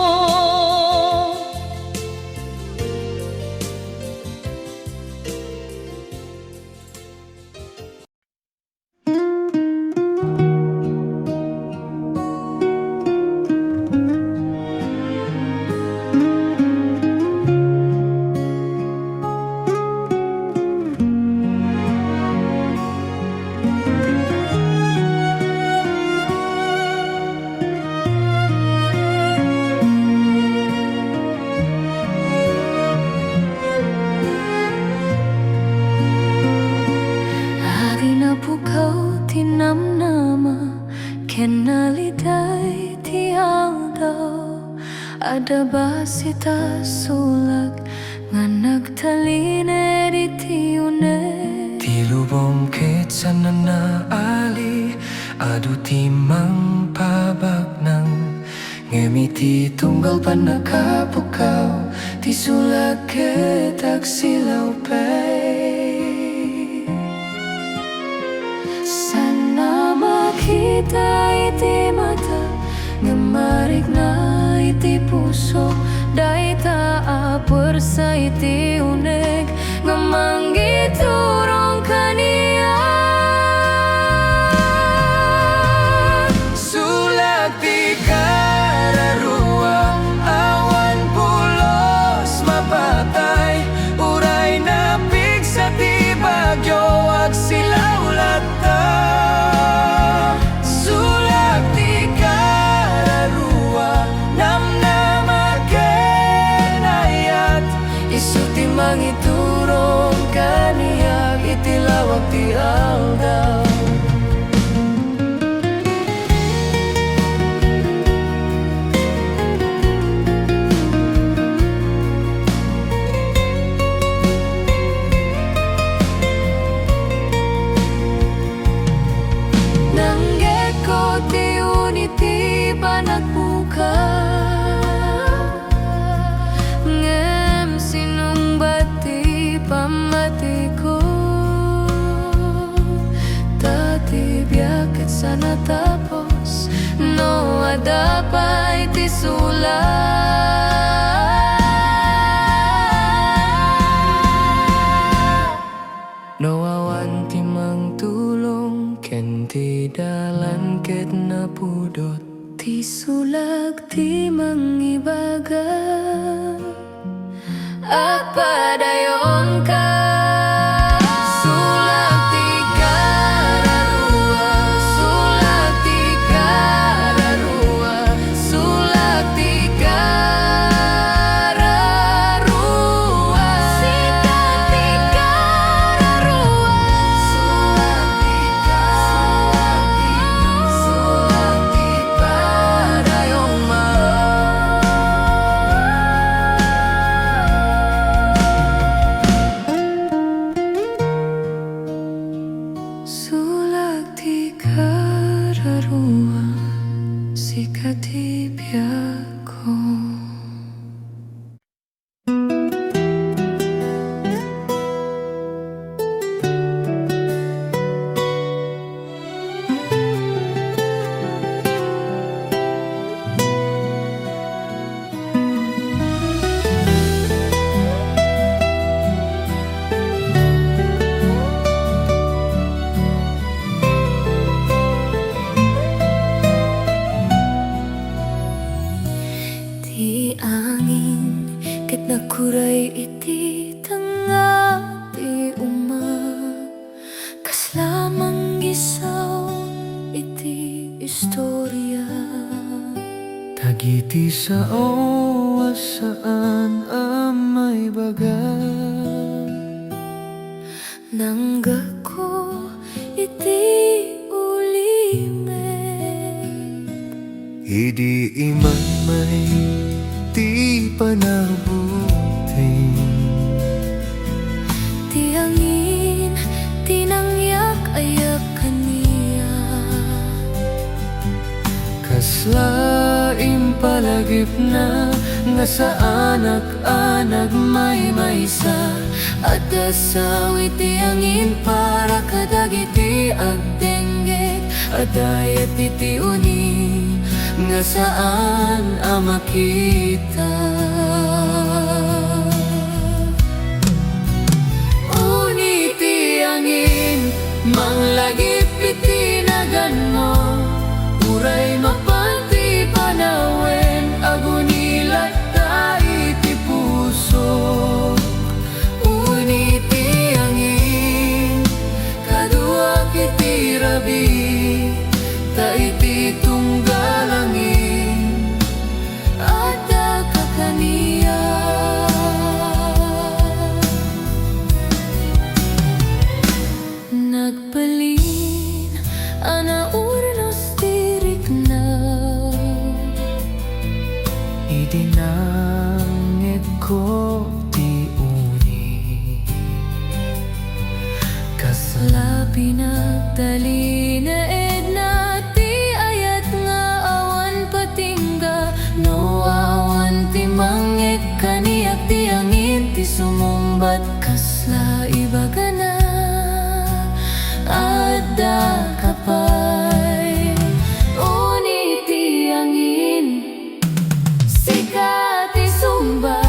Ada ba sita sulak nga nagtaline di tiyune? Ti lubong kitsan na naali adu timang pabaknang ngemiti tunggal pa nakapukaw ti sulak kitag silaw pay. Sana makita iti mata nga marik na iti puso, dahi taapor sa iti unig nga manggiturong kaniya. Sulak ti kararua, awan pulos mapatay, uray napig sa ti bagyo, wag silaw lata. Sulak ti kararua, isuti mangiturong kaniya, itilawag ti aldaw. Nanggek ko ti uniti panagbuka, pamati ko tati biyaket sana tapos no ada pa iti sulat. No awan ti mang tulong ken ti dalan ket napudot ti sulag ti mangibaga. Apa dayon ka? Sulak ti kararua, sulak ti kararua, sulak ti kararua, sikat ti kararua, sulak ti padayong sulak ti kararua, sikat ti biyak ko. Nakuray iti tanga ti uma, kas lamang isaw iti istorya. Tagiti sa saan amay baga, nangga ko iti ulimet, idi iman may ti panabuting, ti angin tinangyak-ayak kaniya, kaslaim palagip na nga sa anak-anak may maysa at asaw iti angin para kadagiti agdenggit at ayat iti uni nga saan makita. Uni ti angin manglagip iti nagan mo uray mapanti panawen agunilat ta iti puso. Uni ti angin kadua kiti rabi ta iti tunggalangin ada kakania. Nagbalin ana urnos tirik na idinangit ko ti uni kaslabi nagdali na edna ti ayat nga awan patingga no awan ti mangit kaniyak ti angin ti sumumbat kasla ibaga na ada kapay. Uni ti angin sikat ti sumba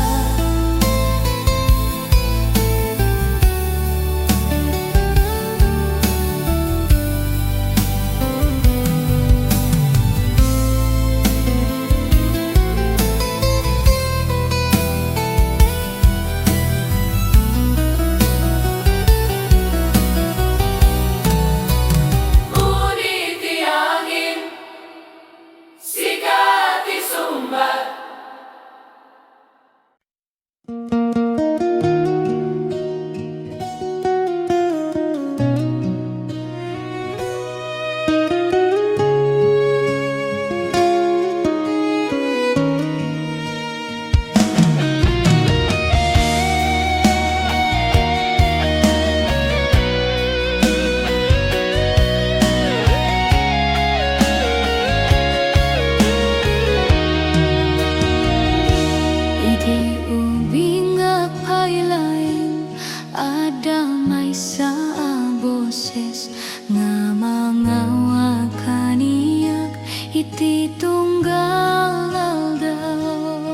iti tunggal aldaw.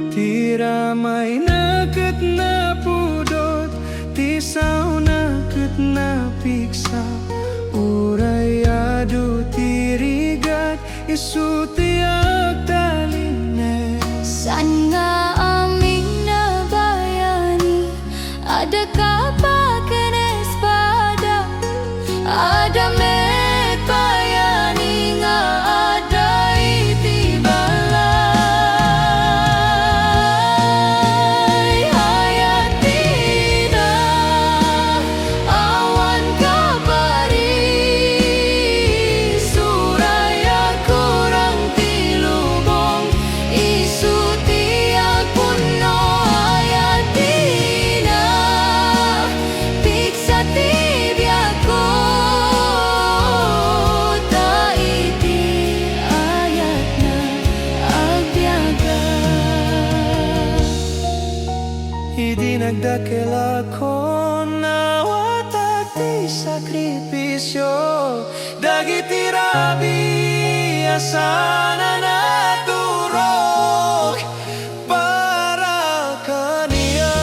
Tira may nakat na pudot, tisaw nakat na piksa, urayado tirigat, isu ti agdalines. San nga aming nabayani, ada ka pa espada, ada met bayani nga ada iti balay. Hayati na awan ka bari, suraya kurang tilubong, isu ti agpuno. Hayati na piksa ti biako, ta iti ayat na agbiaga. Idinagdakil ako na watak ti sakripisyo, dagiti rabi asana naturok para kaniya.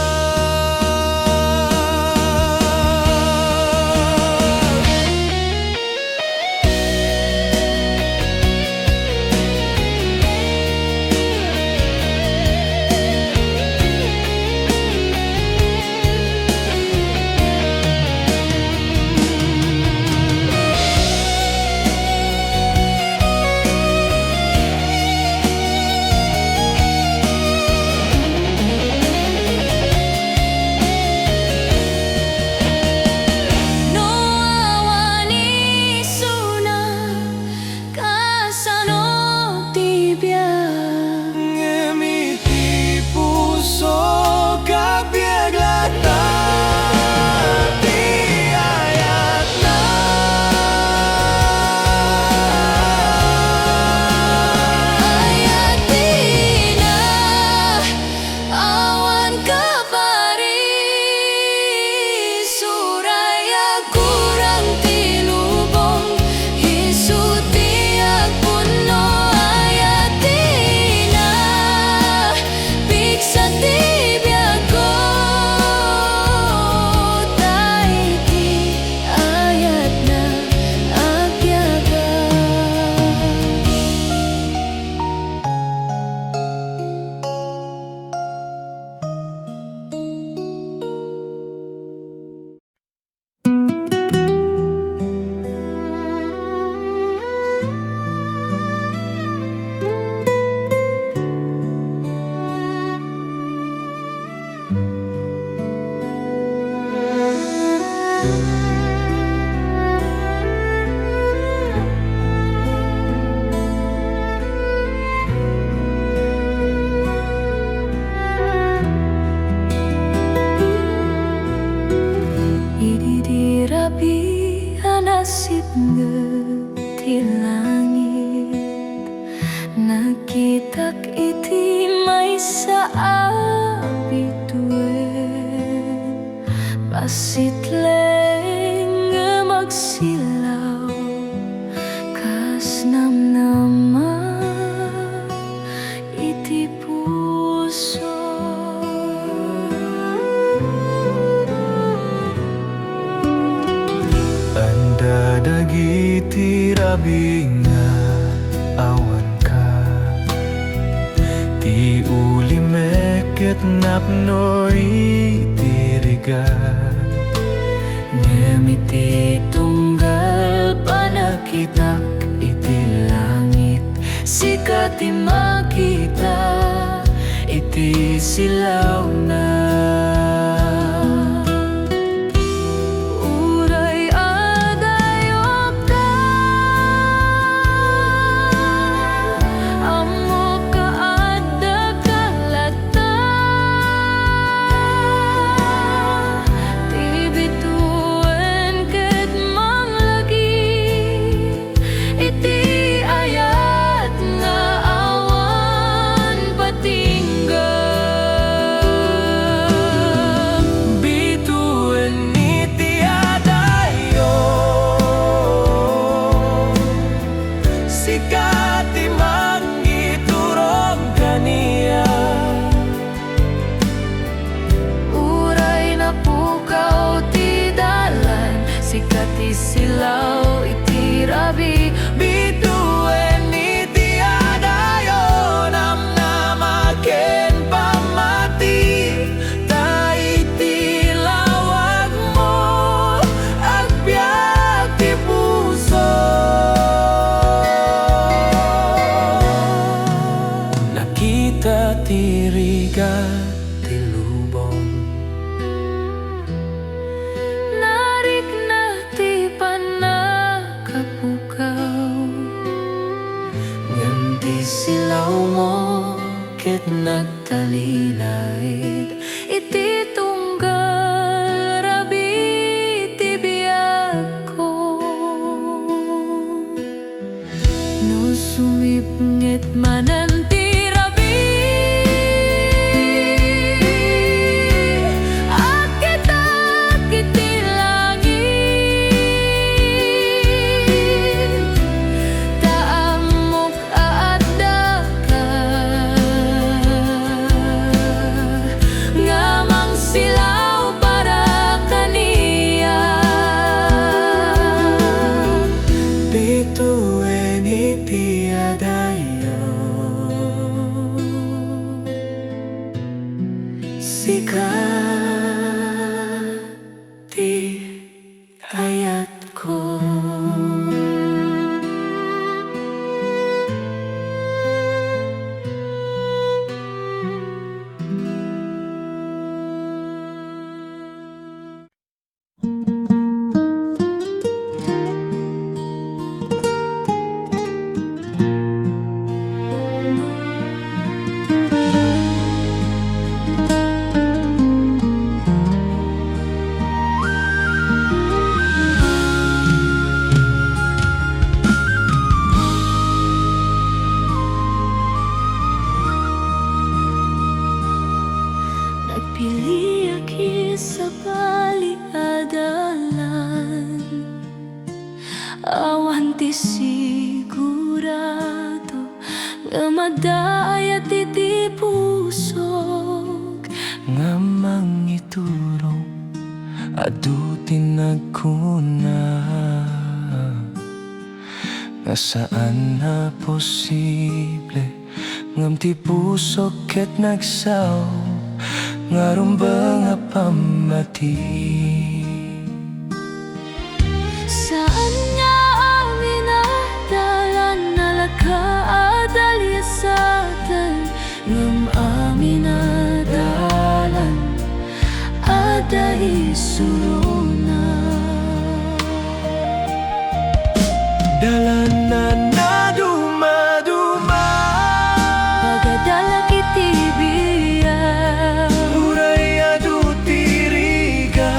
ngeti langit, nakitak iti may sa abituin, pasitleng nga magsilaw, kas namnama iti puso. Anda dagiti rabi nga awan ka, ti uli meket napno iti rigat, Ngamiti tunggal panakitak iti langit, sikati makita iti silaw na. Uray adayok ka, amo kaadda kalata, ti bituan ket manglagi iti ayat nga awan patingga. bituin iti adayo, sikati mangiturong kaniya. Uray na pukaw ti dalan, sikati silaw iti rabi. Bituin iti adayo, namnamaken pamati, ta iti lawag mo, agbyag ti puso. Nakita ti rigat ti lubong, Narik na ti panakapukaw, ngem ti silaw mo ket nagtalilaid iti tunggal rabi ti biag ko. No sumipnget manan ti rabi, akitak iti langit, taamok aadda ka, nga mangsilaw para kaniya. bituin iti adayo, sikati ayat ko. Nagpili aki sa baliadalan, awan ti sigurado nga madayat iti pusok, Nga mangiturong adu tinagkuna, nga saan na posible ngam ti puso ket nagsaw, nga rumbang nga pamati. saan nga amin adalan nalakaadaliasatan, ngam amin adalan ada isuruna. Dalanan na dumaduma, Pagadala kiti biya, uray adu tiriga,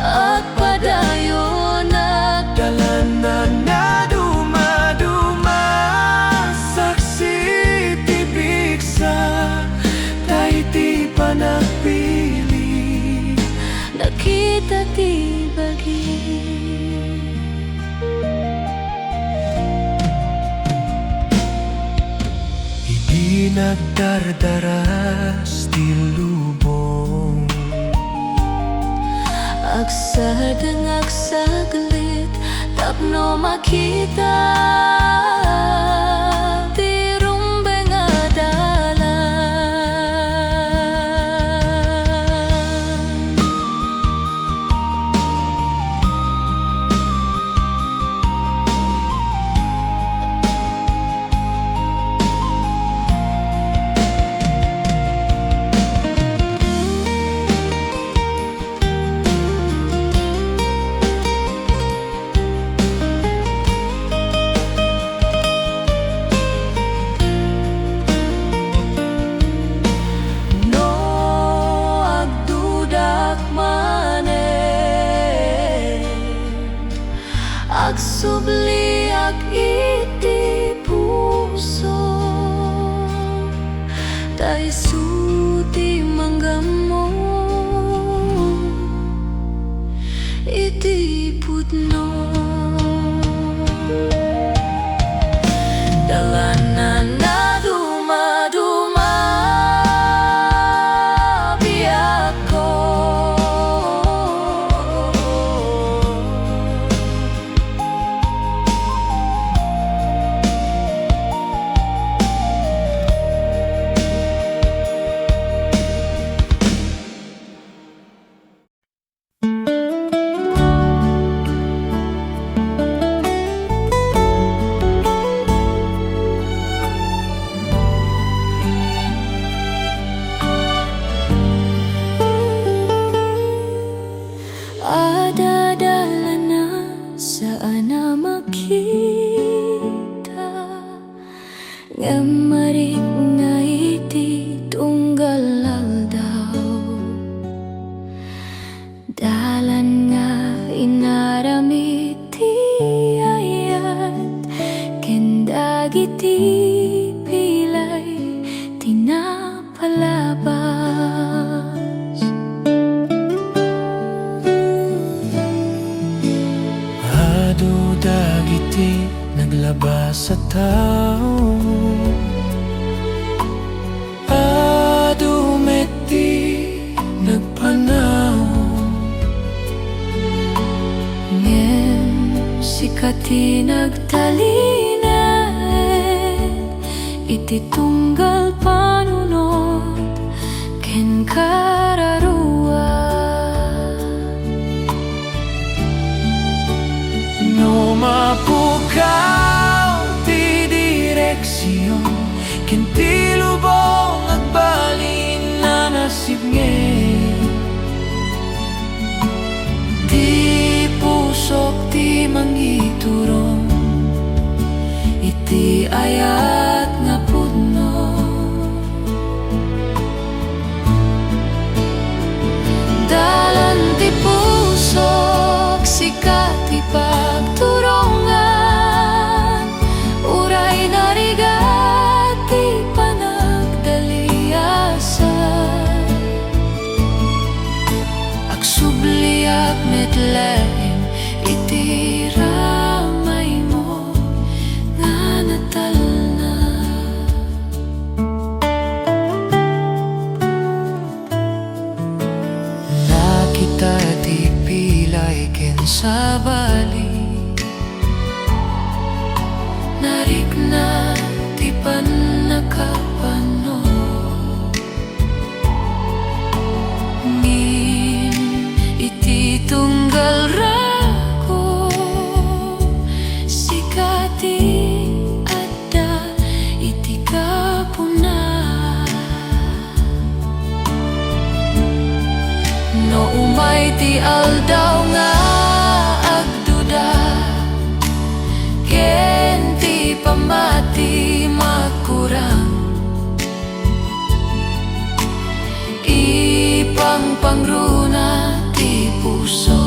at padayon at nakita ti bagi. Hindi nagdardaras di lubong, Agsadang agsaglit tapno makita ti rumbeng adalan. No agdudak manen, agsubli ag iti puso, tay suti manggamo iti putno. Dalanan na dumaduma biyak ko, adadala na saan na makita nga marik nga iti tunggal aldaw. Dalan nga inaramid ti ayat ken dagiti pilay tinapalabas. adu dagiti naglabas sa tao, adu meti nagpanaw, Ngem sikati nagtalinaed iti tunggal panunot ken kararua. no mapukaw ti direksyon, ken ti lubong agbalin na nasib ti pusok ti mangiturong iti ayat nga pudno. Dalan ti pusok sikat ti pagturongan, uray narigat ti panagdaliasan. Agsubli ag medlem iti ramay mo nga natalna. Nakita ti pilay ken sabali, Narikna ti panakapano, ngin iti tunggal rako sikati adda iti kapuna. No umay ti aldaw nga agduda ken ti pamati makurang, ipangpangruna ti puso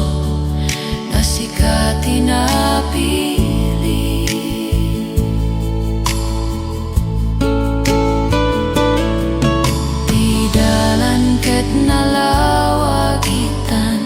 na sikati napili. Ti dalan ket nalawagitan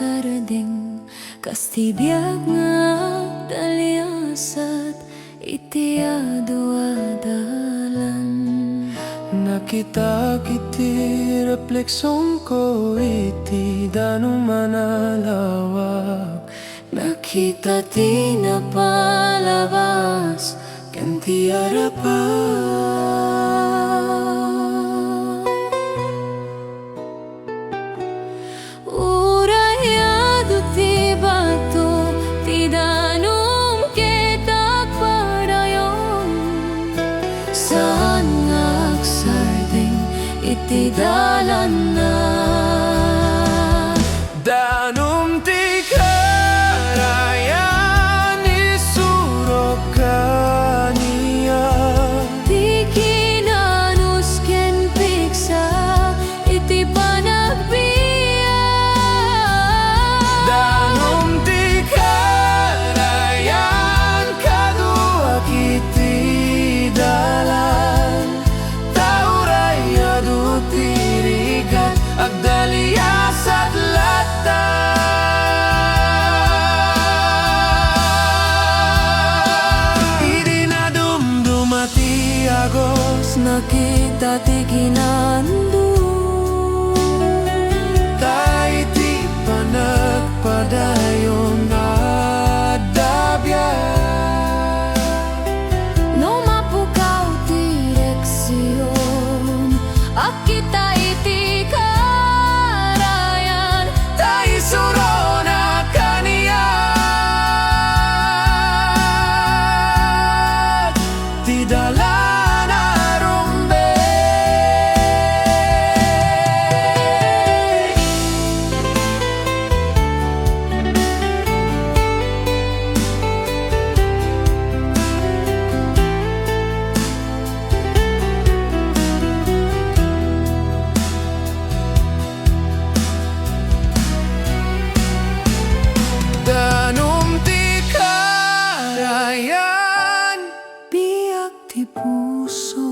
gardeng Kasti biag nga dalyasat iti adalan. Nakita kiti refleksyon ko iti danong manalawak. Nakita ti napalabas kanti harapan. Urayado ti bato ti danong ketak padayon. Saan nga agsardeng iti dalan na. Danom ti karayan isurok kaniya. Ti kinanus ken piksa iti panagbiag. Danom ti karayan kaduak iti dalan. Taurayado ti rigat agdalias at lata. Idinadumdumati agos Nakita ti kinando tayo ti panagpadayon at dabyan. no mapukaw ti direksyon at kita iti karayan. Tayo suro na kaniya. Ti dalan arumbe. Danom ti karayan Biyak ti puso.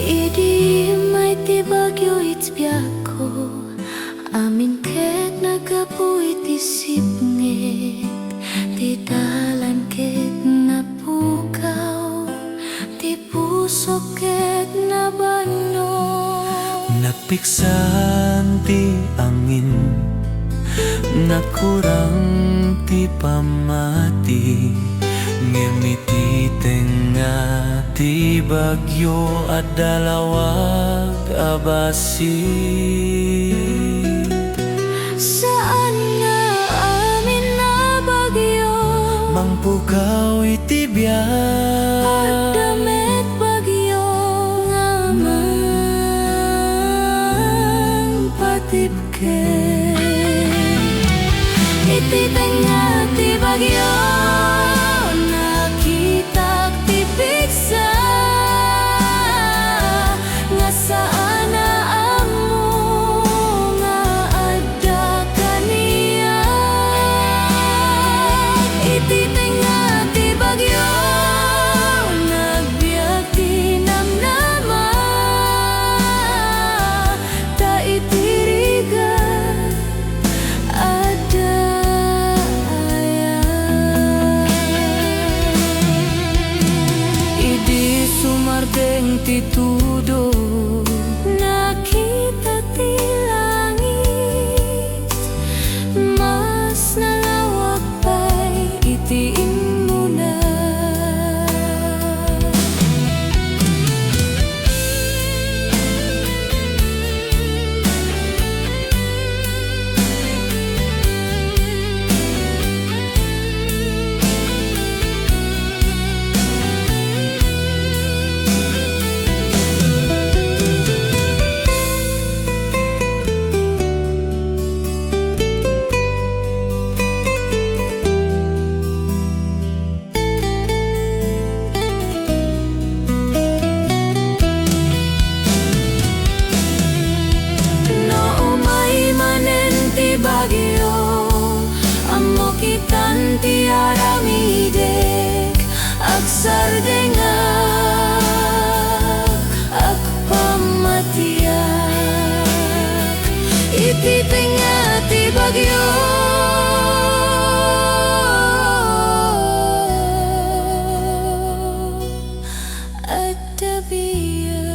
Idi may ti bagyo itbiako amin ket nagapuit isipngit ti dalan ket napukaw ti puso ket nabano. Napiksan ti angin, nakurang ti pamati. Ngimiti tenga ti bagyo at dalawag abasi. Saan nga amin na bagyo Mangpukaw iti biyak. at damit bagyo nga patipken iti tenga ti bagyo. Nakita ti piksa nga saan na amo nga adda kaniya. Iti tenga ti bagyo nagbiag ti namnama ta iti rigat adda idi sumardeng ti tudo. Nakita ti langit mas nalawag pa'y itiin mo na. ti aramidek agsardenga agpamatiak iti tenga ti bagyo at tabiak.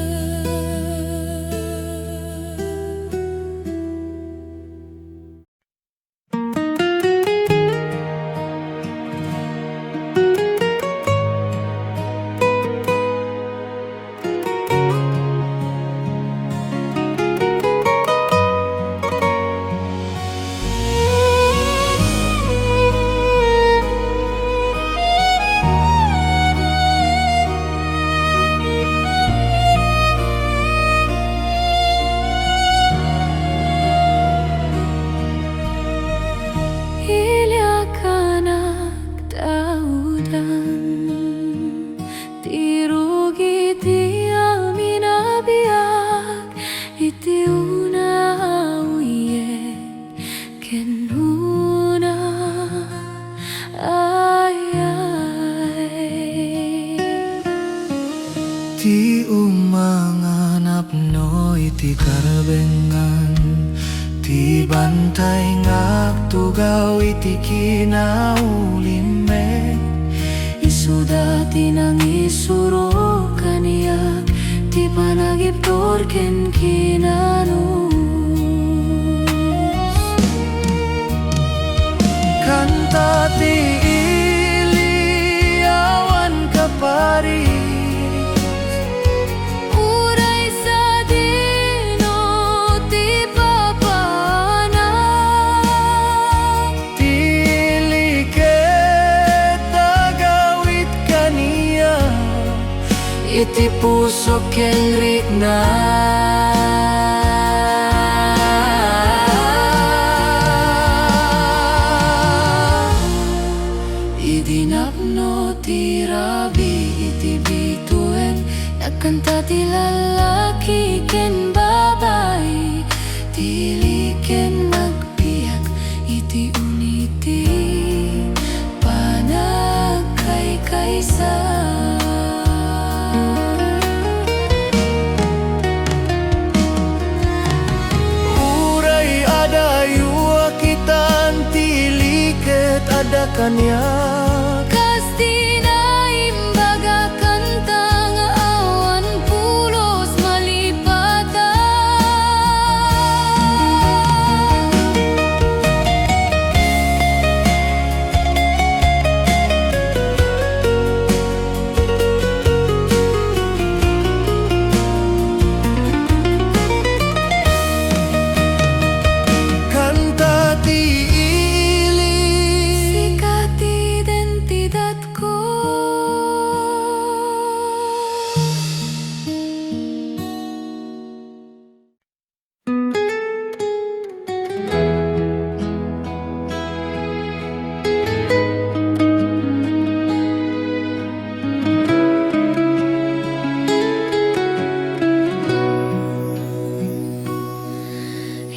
Ti umanganap no iti karbengan ti bantay ngagtugaw iti kinaulimek Isuda tinang isuro kaniyak ti panagiptor ken kinanus kanta ti iliawan kapari iti puso ken rikna idinapno ti rabi iti bituin nagkanta ti lalaki ken babae tili ken nagbiyak iti uniti panagkaykaysa. Ada kanya kasti na imbaga kanta nga awan pulos malipatan kanta ti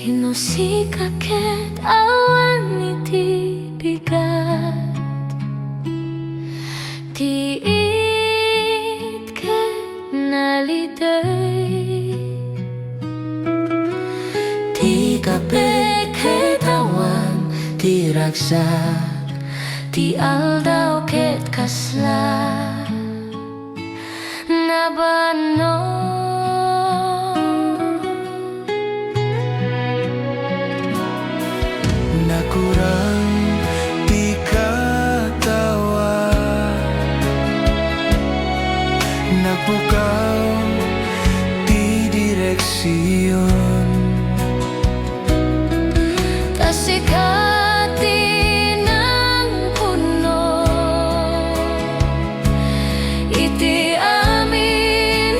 hinusika ket awan iti bigat tiit ket nalitay ti kapek ket awan ti ragsak ti aldaw ket kasla nabano nakurang ti katawa nagpukaw ti direksyon kasikati ng puno iti amin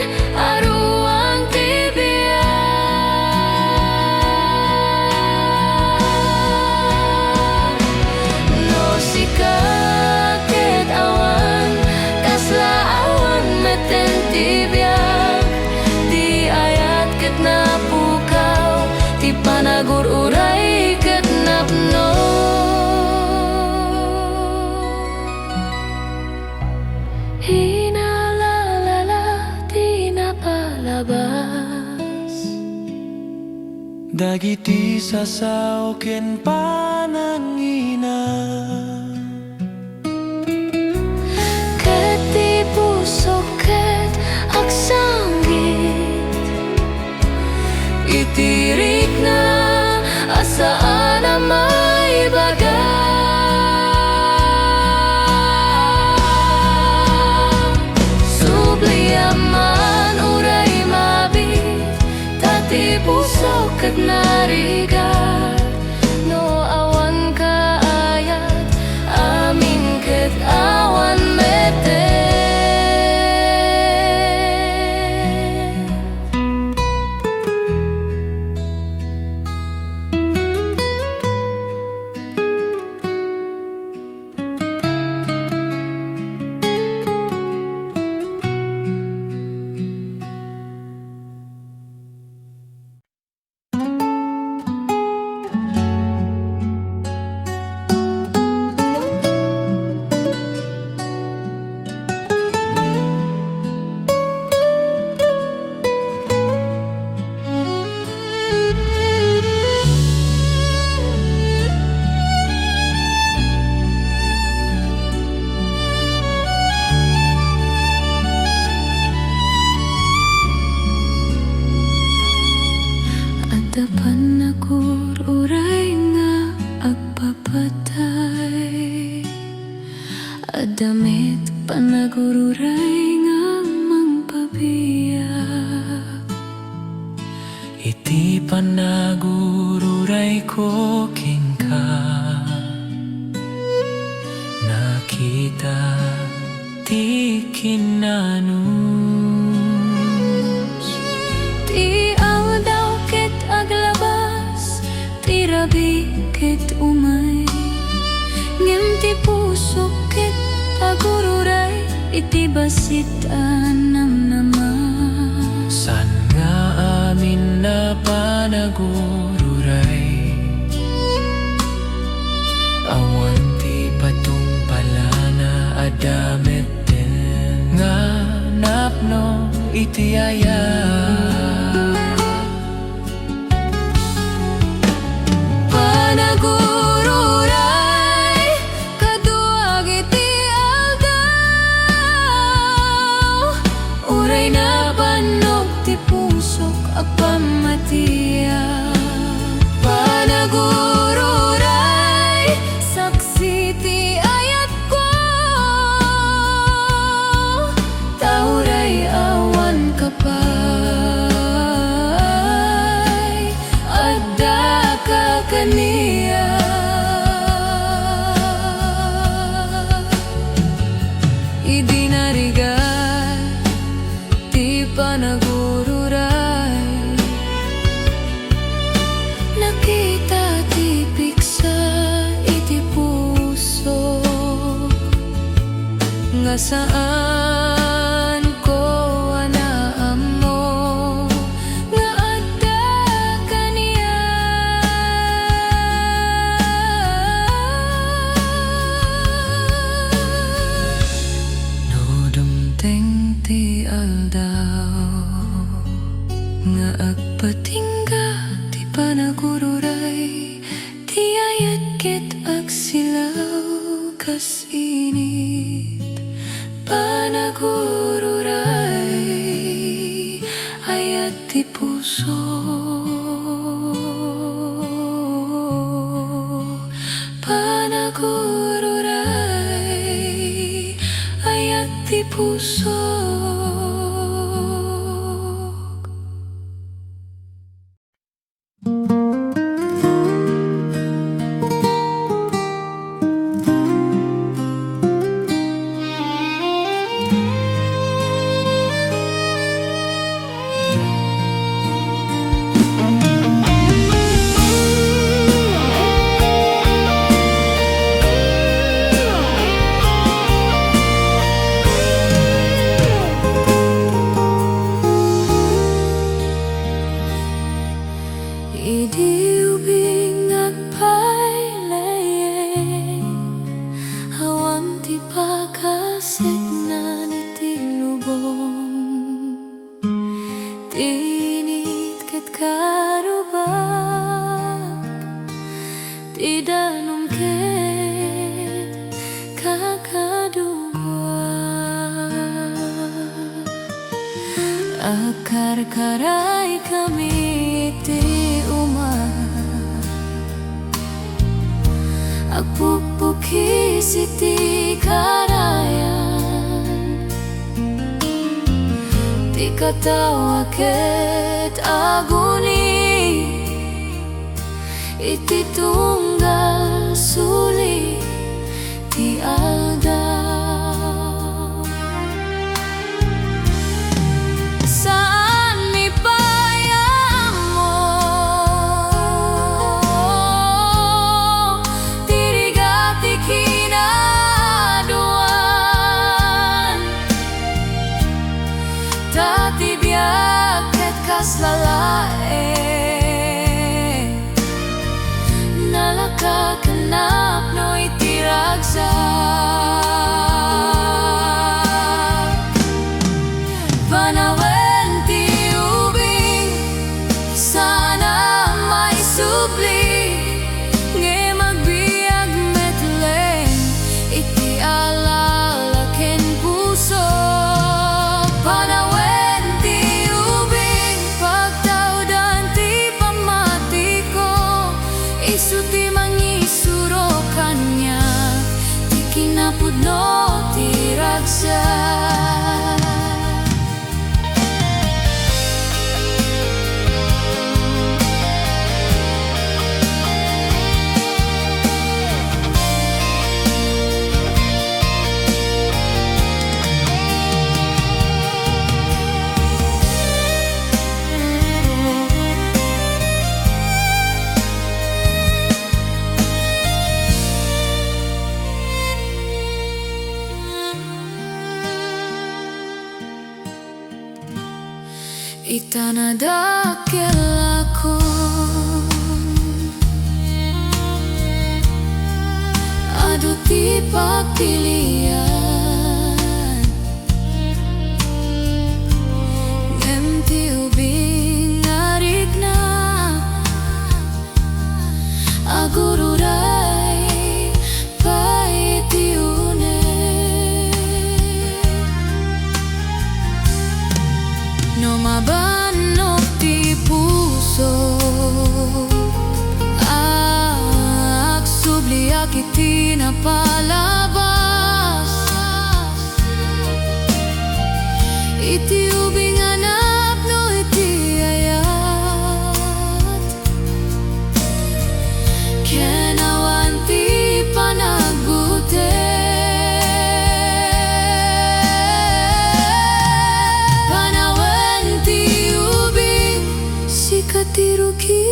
Dagiti sasaw ken panangina. Ket di puso ket agsanggit itirik na asaan na may baga. Subliaman uray mabit tati puso ket narigat no awan kaayat amin ket awan mete. Adapan nagururay nga agpapatay, adamit panagururay nga mangpabiyak. Iti panagururay ko kingka, nakita ti kinanus. Ti daw ket aglabas, ti rabi ket umay, ngem ti puso ket pagururay, iti basit anamnaman. San nga amin na panagururay, awan ti patungpalana adamet din nga napno iti aya. Panagururay kaduag iti aldaw, uray na banog ti pusok agpamatiyak. Panagururay saksi ti ayat ko, tauray awan kapay adda ka kaniya. Idi narigat ti panagururay, nakita ti piksa iti puso, nga saan ko anaamo nga adda kaniya. No dumteng ti aldaw, Nga agpatingga ti panagururay, ti ayat ket agsilaw kas init. Panagururay ayat ti puso, panagururay ayat ti puso. Karkaray kami iti agpupukis iti karayan, ti katawa ket aguni iti tunggal suli ti aldaw. Saan mi bayang mo tirigat ti kinaduan, tati biag ket kaslalae nalakakanap no itiragsak. Panawen ti ubing sana may subli, nge magbiag metleng iti alalaken puso. Panawen ti ubing pagtawdan ti pamati ko, isu ti mangisuro kanya ti kinapudno ti ragsak. Itanadakil ako adu ti pagpilian, ngem ti ubing arigna agururay paiti une. No mabanok ti puso agsubliak iti napalabas, iti ubing anap no iti ayat, kenawan ti panagbuti. Katiruki